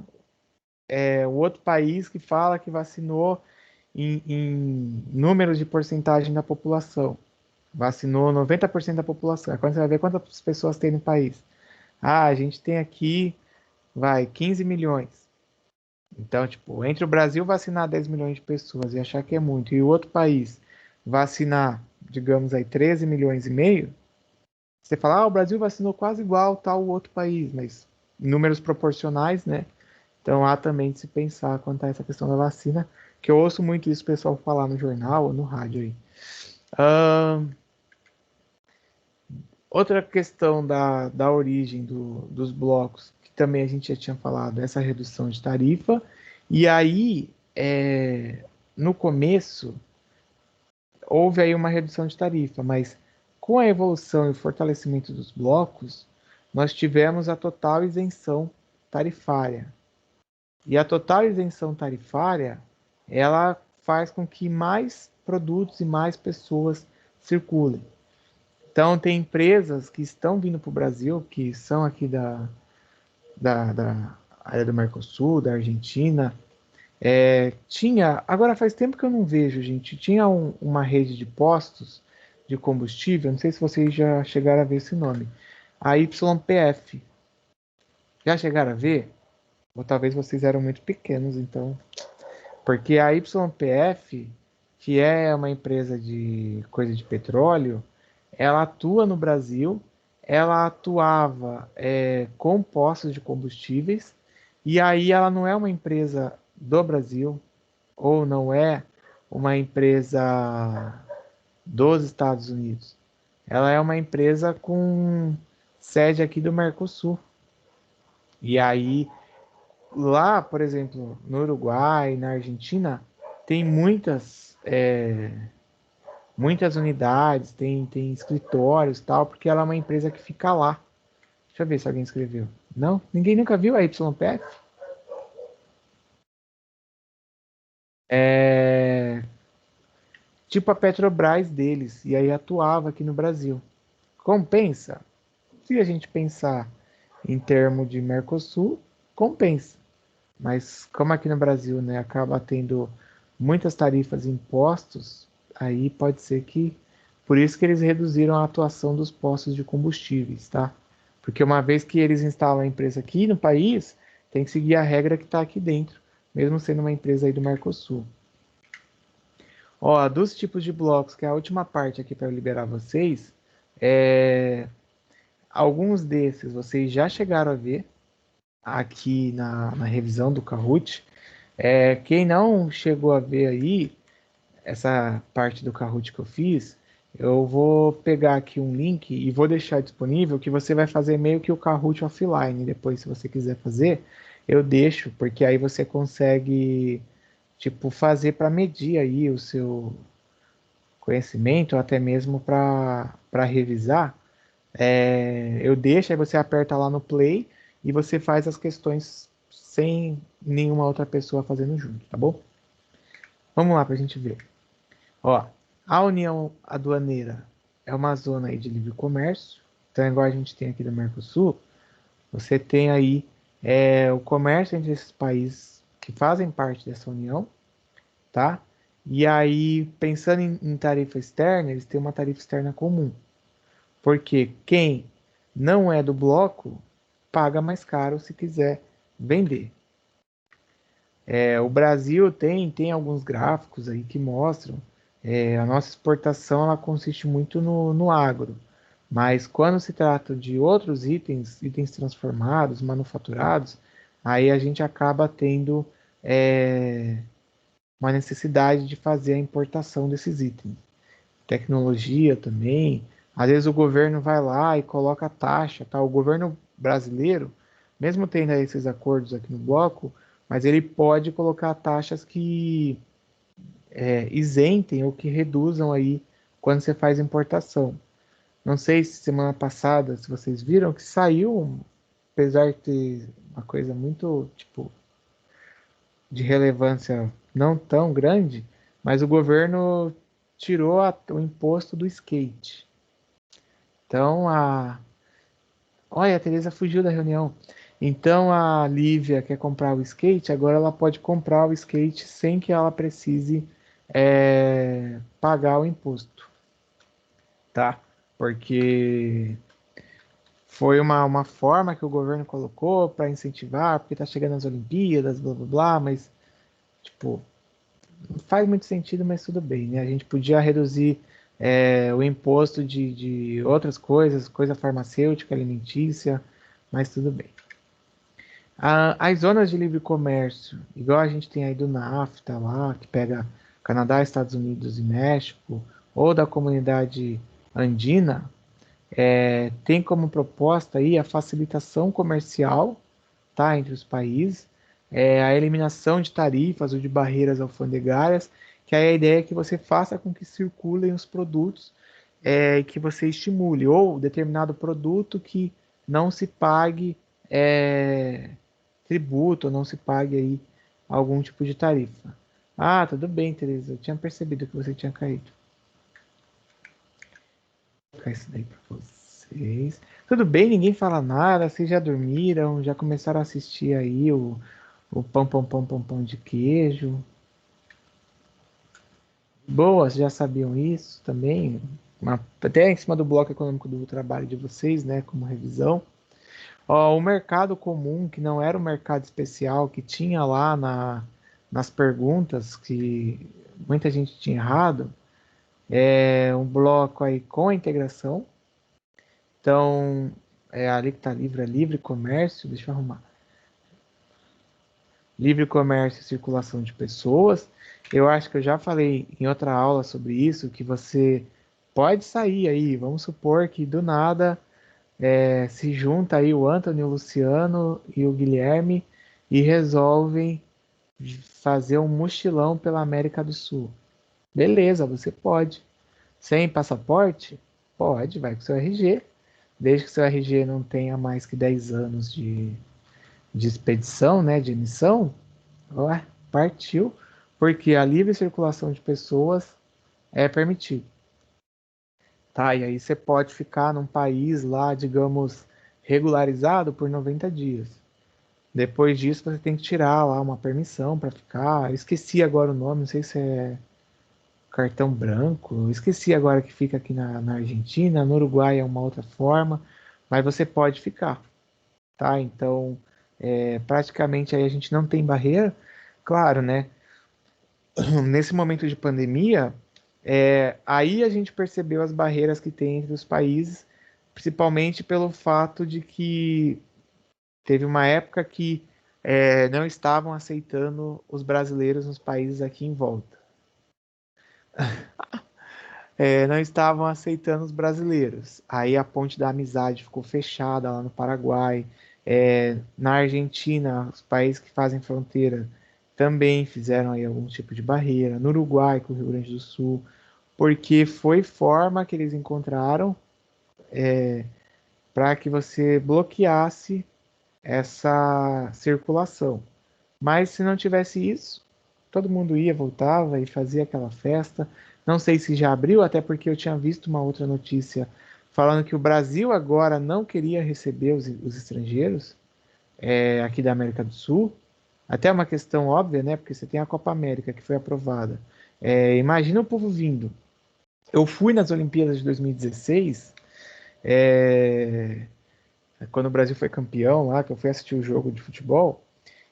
o outro país que fala que vacinou em números de porcentagem da população. Vacinou 90% da população. Aí quando você vai ver quantas pessoas tem no país. A gente tem aqui, 15 milhões. Então, tipo, entre o Brasil vacinar 10 milhões de pessoas e achar que é muito, e o outro país vacinar, digamos aí, 13 milhões e meio, você fala, o Brasil vacinou quase igual tal outro país, mas em números proporcionais, né? Então há também de se pensar quanto a essa questão da vacina, que eu ouço muito isso o pessoal falar no jornal ou no rádio aí. Outra questão da origem dos blocos, que também a gente já tinha falado, essa redução de tarifa. E aí, no começo, houve aí uma redução de tarifa, mas com a evolução e o fortalecimento dos blocos, nós tivemos a total isenção tarifária. E a total isenção tarifária, ela faz com que mais produtos e mais pessoas circulem. Então, tem empresas que estão vindo para o Brasil, que são aqui da área do Mercosul, da Argentina. Agora faz tempo que eu não vejo, gente. Tinha uma rede de postos de combustível, não sei se vocês já chegaram a ver esse nome. A YPF. Já chegaram a ver? Ou talvez vocês eram muito pequenos, então. Porque a YPF, que é uma empresa de coisa de petróleo, ela atua no Brasil, ela atuava com postos de combustíveis, e aí ela não é uma empresa do Brasil, ou não é uma empresa dos Estados Unidos. Ela é uma empresa com sede aqui do Mercosul. E aí, lá, por exemplo, no Uruguai, na Argentina, tem muitas unidades, tem escritórios e tal, porque ela é uma empresa que fica lá. Deixa eu ver se alguém escreveu. Não? Ninguém nunca viu a YPF? É tipo a Petrobras deles, e aí atuava aqui no Brasil. Compensa? Se a gente pensar em termos de Mercosul, compensa. Mas como aqui no Brasil, né, acaba tendo muitas tarifas e impostos, aí pode ser que... Por isso que eles reduziram a atuação dos postos de combustíveis, tá? Porque uma vez que eles instalam a empresa aqui no país, tem que seguir a regra que está aqui dentro, mesmo sendo uma empresa aí do Mercosul. Ó, dos tipos de blocos, que é a última parte aqui para eu liberar vocês, alguns desses vocês já chegaram a ver aqui na revisão do Kahoot. Quem não chegou a ver aí, essa parte do Kahoot que eu fiz, eu vou pegar aqui um link e vou deixar disponível que você vai fazer meio que o Kahoot offline. Depois, se você quiser fazer, eu deixo, porque aí você consegue, tipo, fazer para medir aí o seu conhecimento, ou até mesmo para revisar. Eu deixo, aí você aperta lá no play e você faz as questões sem nenhuma outra pessoa fazendo junto, tá bom? Vamos lá para a gente ver. Ó, a União Aduaneira é uma zona aí de livre comércio. Então, igual a gente tem aqui do Mercosul, você tem aí o comércio entre esses países que fazem parte dessa união, tá? E aí, pensando em tarifa externa, eles têm uma tarifa externa comum. Porque quem não é do bloco paga mais caro se quiser vender. O Brasil tem alguns gráficos aí que mostram a nossa exportação ela consiste muito no agro, mas quando se trata de outros itens transformados, manufaturados, aí a gente acaba tendo uma necessidade de fazer a importação desses itens. Tecnologia também, às vezes o governo vai lá e coloca taxa, tá? O governo brasileiro, mesmo tendo esses acordos aqui no bloco, mas ele pode colocar taxas que isentem ou que reduzam aí quando você faz importação. Não sei se semana passada, se vocês viram, que saiu, apesar de ter uma coisa muito, tipo, de relevância não tão grande, mas o governo tirou o imposto do skate. Então, olha, a Teresa fugiu da reunião. Então, a Lívia quer comprar o skate, agora ela pode comprar o skate sem que ela precise pagar o imposto, tá? Porque foi uma forma que o governo colocou para incentivar, porque tá chegando as Olimpíadas, blá blá blá, mas, tipo, não faz muito sentido, mas tudo bem, né? A gente podia reduzir o imposto de outras coisas, coisa farmacêutica, alimentícia, mas tudo bem. As zonas de livre comércio, igual a gente tem aí do NAFTA lá, que pega Canadá, Estados Unidos e México, ou da comunidade andina, tem como proposta aí a facilitação comercial, tá, entre os países, a eliminação de tarifas ou de barreiras alfandegárias, que aí a ideia é que você faça com que circulem os produtos e que você estimule, ou determinado produto que não se pague tributo, ou não se pague aí algum tipo de tarifa. Ah, tudo bem, Teresa, eu tinha percebido que você tinha caído. Vou colocar isso daí para vocês. Tudo bem, ninguém fala nada, vocês já dormiram, já começaram a assistir aí o pão de queijo. Boas, já sabiam isso também? Até em cima do bloco econômico do trabalho de vocês, né, como revisão. Ó, o mercado comum, que não era o mercado especial, que tinha lá nas perguntas, que muita gente tinha errado, é um bloco aí com a integração. Então, ali que está livre, é livre comércio, deixa eu arrumar. Livre comércio e circulação de pessoas. Eu acho que eu já falei em outra aula sobre isso, que você pode sair aí, vamos supor que do nada se junta aí o Antônio, o Luciano e o Guilherme e resolvem fazer um mochilão pela América do Sul. Beleza, você pode. Sem passaporte? Pode, vai com seu RG. Desde que seu RG não tenha mais que 10 anos de expedição, né, de emissão, ué, partiu, porque a livre circulação de pessoas é permitido. Tá, e aí você pode ficar num país lá, digamos, regularizado por 90 dias. Depois disso, você tem que tirar lá uma permissão para ficar. Eu esqueci agora o nome, não sei se é cartão branco. Eu esqueci agora que fica aqui na Argentina. No Uruguai é uma outra forma, mas você pode ficar, tá? Então, praticamente aí a gente não tem barreira. Claro, né? Nesse momento de pandemia, aí a gente percebeu as barreiras que tem entre os países, principalmente pelo fato de que teve uma época que não estavam aceitando os brasileiros nos países aqui em volta. Não estavam aceitando os brasileiros. Aí a ponte da amizade ficou fechada lá no Paraguai. Na Argentina, os países que fazem fronteira também fizeram aí algum tipo de barreira. No Uruguai, com o Rio Grande do Sul, porque foi forma que eles encontraram para que você bloqueasse essa circulação. Mas se não tivesse isso, todo mundo ia, voltava e fazia aquela festa. Não sei se já abriu, até porque eu tinha visto uma outra notícia falando que o Brasil agora não queria receber os estrangeiros aqui da América do Sul. Até uma questão óbvia, né? Porque você tem a Copa América que foi aprovada. Imagina o povo vindo. Eu fui nas Olimpíadas de 2016, quando o Brasil foi campeão lá, que eu fui assistir o jogo de futebol.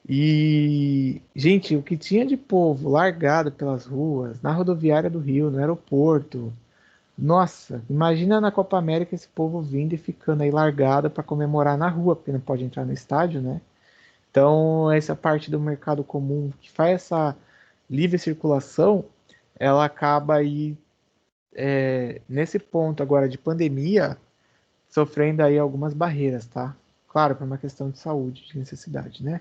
E, gente, o que tinha de povo largado pelas ruas, na rodoviária do Rio, no aeroporto. Nossa, imagina na Copa América esse povo vindo e ficando aí largado para comemorar na rua, porque não pode entrar no estádio, né? Então, essa parte do mercado comum que faz essa livre circulação, ela acaba aí, nesse ponto agora de pandemia, sofrendo aí algumas barreiras, tá? Claro, por uma questão de saúde, de necessidade, né?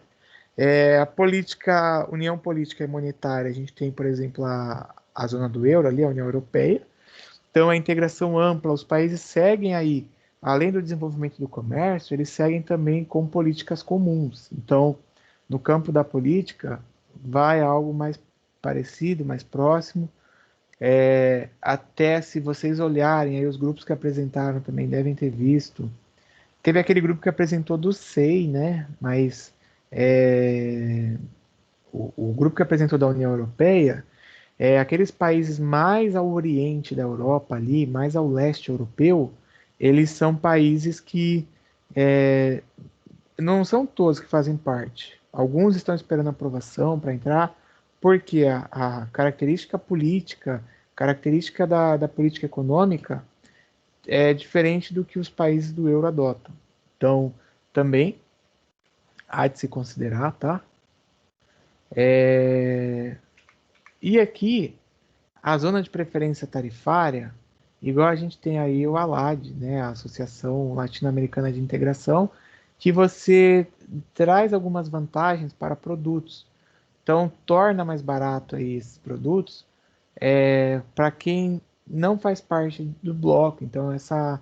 A política, União Política e Monetária, a gente tem, por exemplo, a zona do euro ali, a União Europeia. Então, a integração ampla, os países seguem aí, além do desenvolvimento do comércio, eles seguem também com políticas comuns. Então, no campo da política, vai algo mais parecido, mais próximo. Até se vocês olharem, aí os grupos que apresentaram também devem ter visto. Teve aquele grupo que apresentou do SEI, né? Mas o grupo que apresentou da União Europeia aqueles países mais ao oriente da Europa ali, mais ao leste europeu, eles são países que não são todos que fazem parte. Alguns estão esperando aprovação para entrar, porque a característica política, característica da política econômica é diferente do que os países do euro adotam. Então, também há de se considerar, tá? E aqui, a zona de preferência tarifária, igual a gente tem aí o ALAD, né, a Associação Latino-Americana de Integração, que você traz algumas vantagens para produtos. Então, torna mais barato aí esses produtos para quem não faz parte do bloco. Então, essa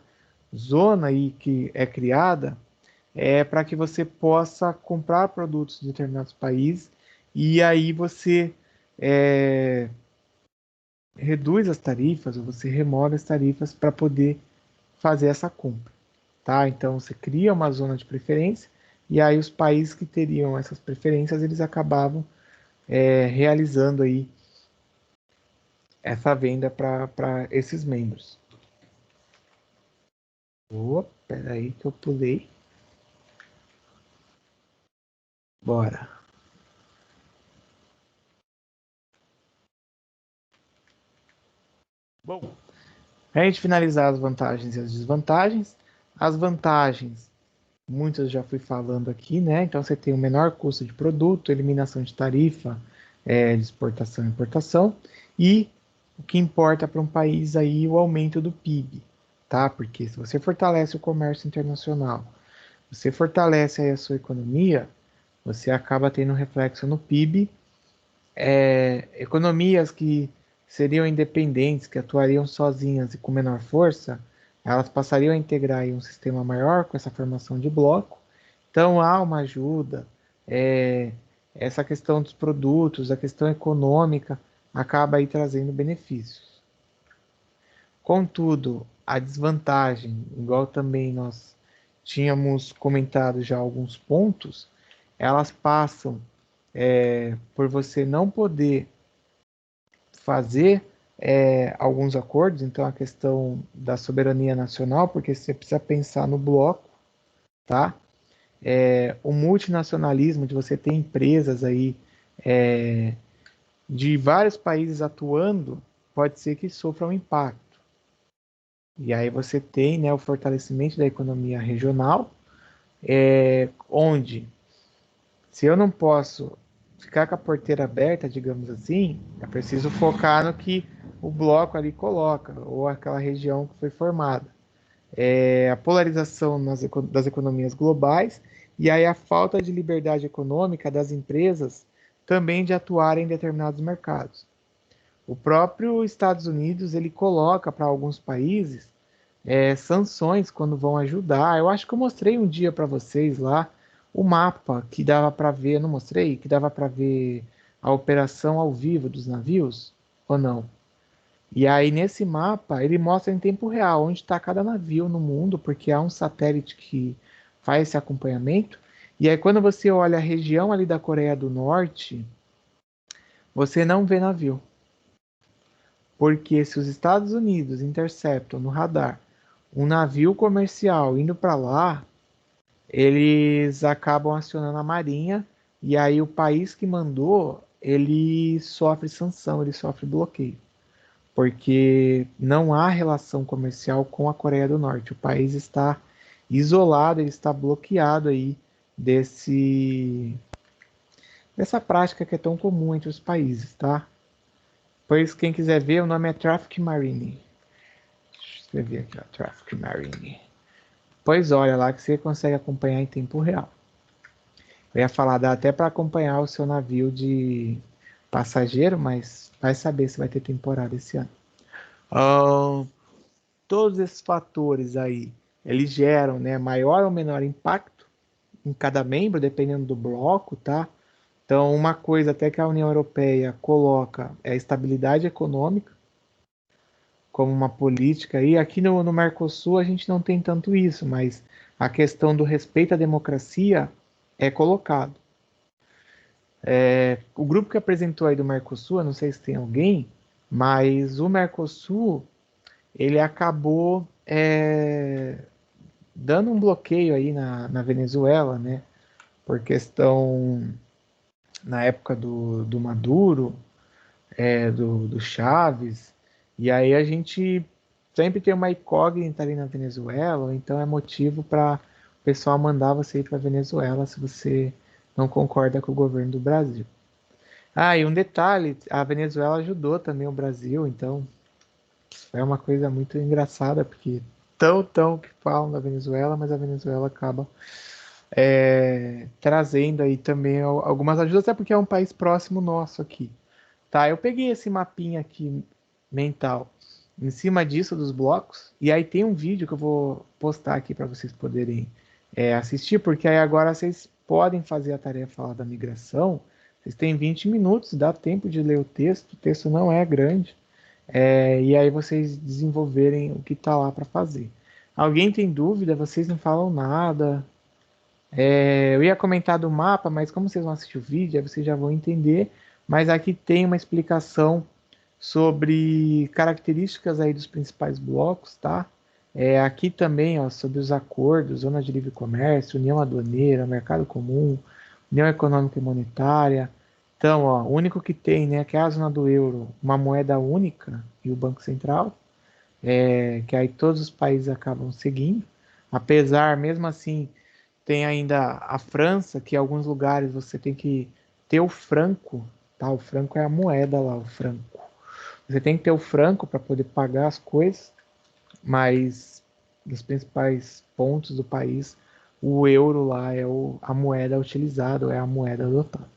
zona aí que é criada é para que você possa comprar produtos de determinados países e aí você é, reduz as tarifas ou você remove as tarifas para poder fazer essa compra, tá? Então você cria uma zona de preferência e aí os países que teriam essas preferências eles acabavam realizando aí essa venda para esses membros. Espera aí que eu pulei. Bora. Bom, a gente finalizar as vantagens e as desvantagens. As vantagens, muitas já fui falando aqui, né? Então você tem o menor custo de produto, eliminação de tarifa de exportação e importação, e o que importa para um país aí o aumento do PIB, tá? Porque se você fortalece o comércio internacional, você fortalece aí a sua economia, você acaba tendo um reflexo no PIB. Economias que seriam independentes, que atuariam sozinhas e com menor força, elas passariam a integrar aí um sistema maior com essa formação de bloco. Então há uma ajuda. Essa questão dos produtos, a questão econômica, acaba aí trazendo benefícios. Contudo, a desvantagem, igual também nós tínhamos comentado já alguns pontos, elas passam por você não poder fazer alguns acordos, então a questão da soberania nacional, porque você precisa pensar no bloco, tá? O multinacionalismo, de você ter empresas aí de vários países atuando, pode ser que sofra um impacto. E aí você tem, né, o fortalecimento da economia regional, onde, se eu não posso ficar com a porteira aberta, digamos assim, eu preciso focar no que o bloco ali coloca, ou aquela região que foi formada. A polarização das economias globais e aí a falta de liberdade econômica das empresas também de atuarem em determinados mercados. O próprio Estados Unidos ele coloca para alguns países sanções quando vão ajudar. Eu acho que eu mostrei um dia para vocês lá o mapa que dava para ver, não mostrei? Que dava para ver a operação ao vivo dos navios, ou não? E aí nesse mapa ele mostra em tempo real onde está cada navio no mundo, porque há um satélite que faz esse acompanhamento. E aí quando você olha a região ali da Coreia do Norte, você não vê navio. Porque se os Estados Unidos interceptam no radar um navio comercial indo para lá, eles acabam acionando a Marinha e aí o país que mandou, ele sofre sanção, ele sofre bloqueio. Porque não há relação comercial com a Coreia do Norte. O país está isolado, ele está bloqueado aí dessa prática que é tão comum entre os países, tá? Pois quem quiser ver, o nome é Traffic Marine. Deixa eu escrever aqui, ó, Traffic Marine. Pois olha lá que você consegue acompanhar em tempo real. Eu ia falar, dá até para acompanhar o seu navio de passageiro, mas vai saber se vai ter temporada esse ano. Todos esses fatores aí, eles geram, né, maior ou menor impacto em cada membro, dependendo do bloco, tá? Então, uma coisa até que a União Europeia coloca é a estabilidade econômica como uma política. E aqui no Mercosul a gente não tem tanto isso, mas a questão do respeito à democracia é colocado. O grupo que apresentou aí do Mercosul, eu não sei se tem alguém, mas o Mercosul, ele acabou dando um bloqueio aí na Venezuela, né? Por questão, na época do Maduro, do Chaves, e aí a gente sempre tem uma incógnita ali na Venezuela, então é motivo para o pessoal mandar você ir para a Venezuela se você não concorda com o governo do Brasil. E um detalhe, a Venezuela ajudou também o Brasil, então é uma coisa muito engraçada, porque tão que falam da Venezuela, mas a Venezuela acaba trazendo aí também algumas ajudas, até porque é um país próximo nosso aqui. Tá, eu peguei esse mapinha aqui mental em cima disso dos blocos, e aí tem um vídeo que eu vou postar aqui para vocês poderem assistir, porque aí agora vocês podem fazer a tarefa lá da migração. Vocês têm 20 minutos, dá tempo de ler o texto não é grande, e aí vocês desenvolverem o que está lá para fazer. Alguém tem dúvida? Vocês não falam nada. Eu ia comentar do mapa, mas como vocês vão assistir o vídeo, aí vocês já vão entender. Mas aqui tem uma explicação sobre características aí dos principais blocos, tá? Aqui também, ó, sobre os acordos, zona de livre comércio, união aduaneira, mercado comum, união econômica e monetária. Então, ó, o único que tem, né, que é a zona do euro, uma moeda única e o Banco Central, que aí todos os países acabam seguindo. Apesar, mesmo assim, tem ainda a França, que em alguns lugares você tem que ter o franco, tá? O franco é a moeda lá, o franco. Você tem que ter o franco para poder pagar as coisas, mas nos principais pontos do país, o euro lá é a moeda utilizada, é a moeda adotada.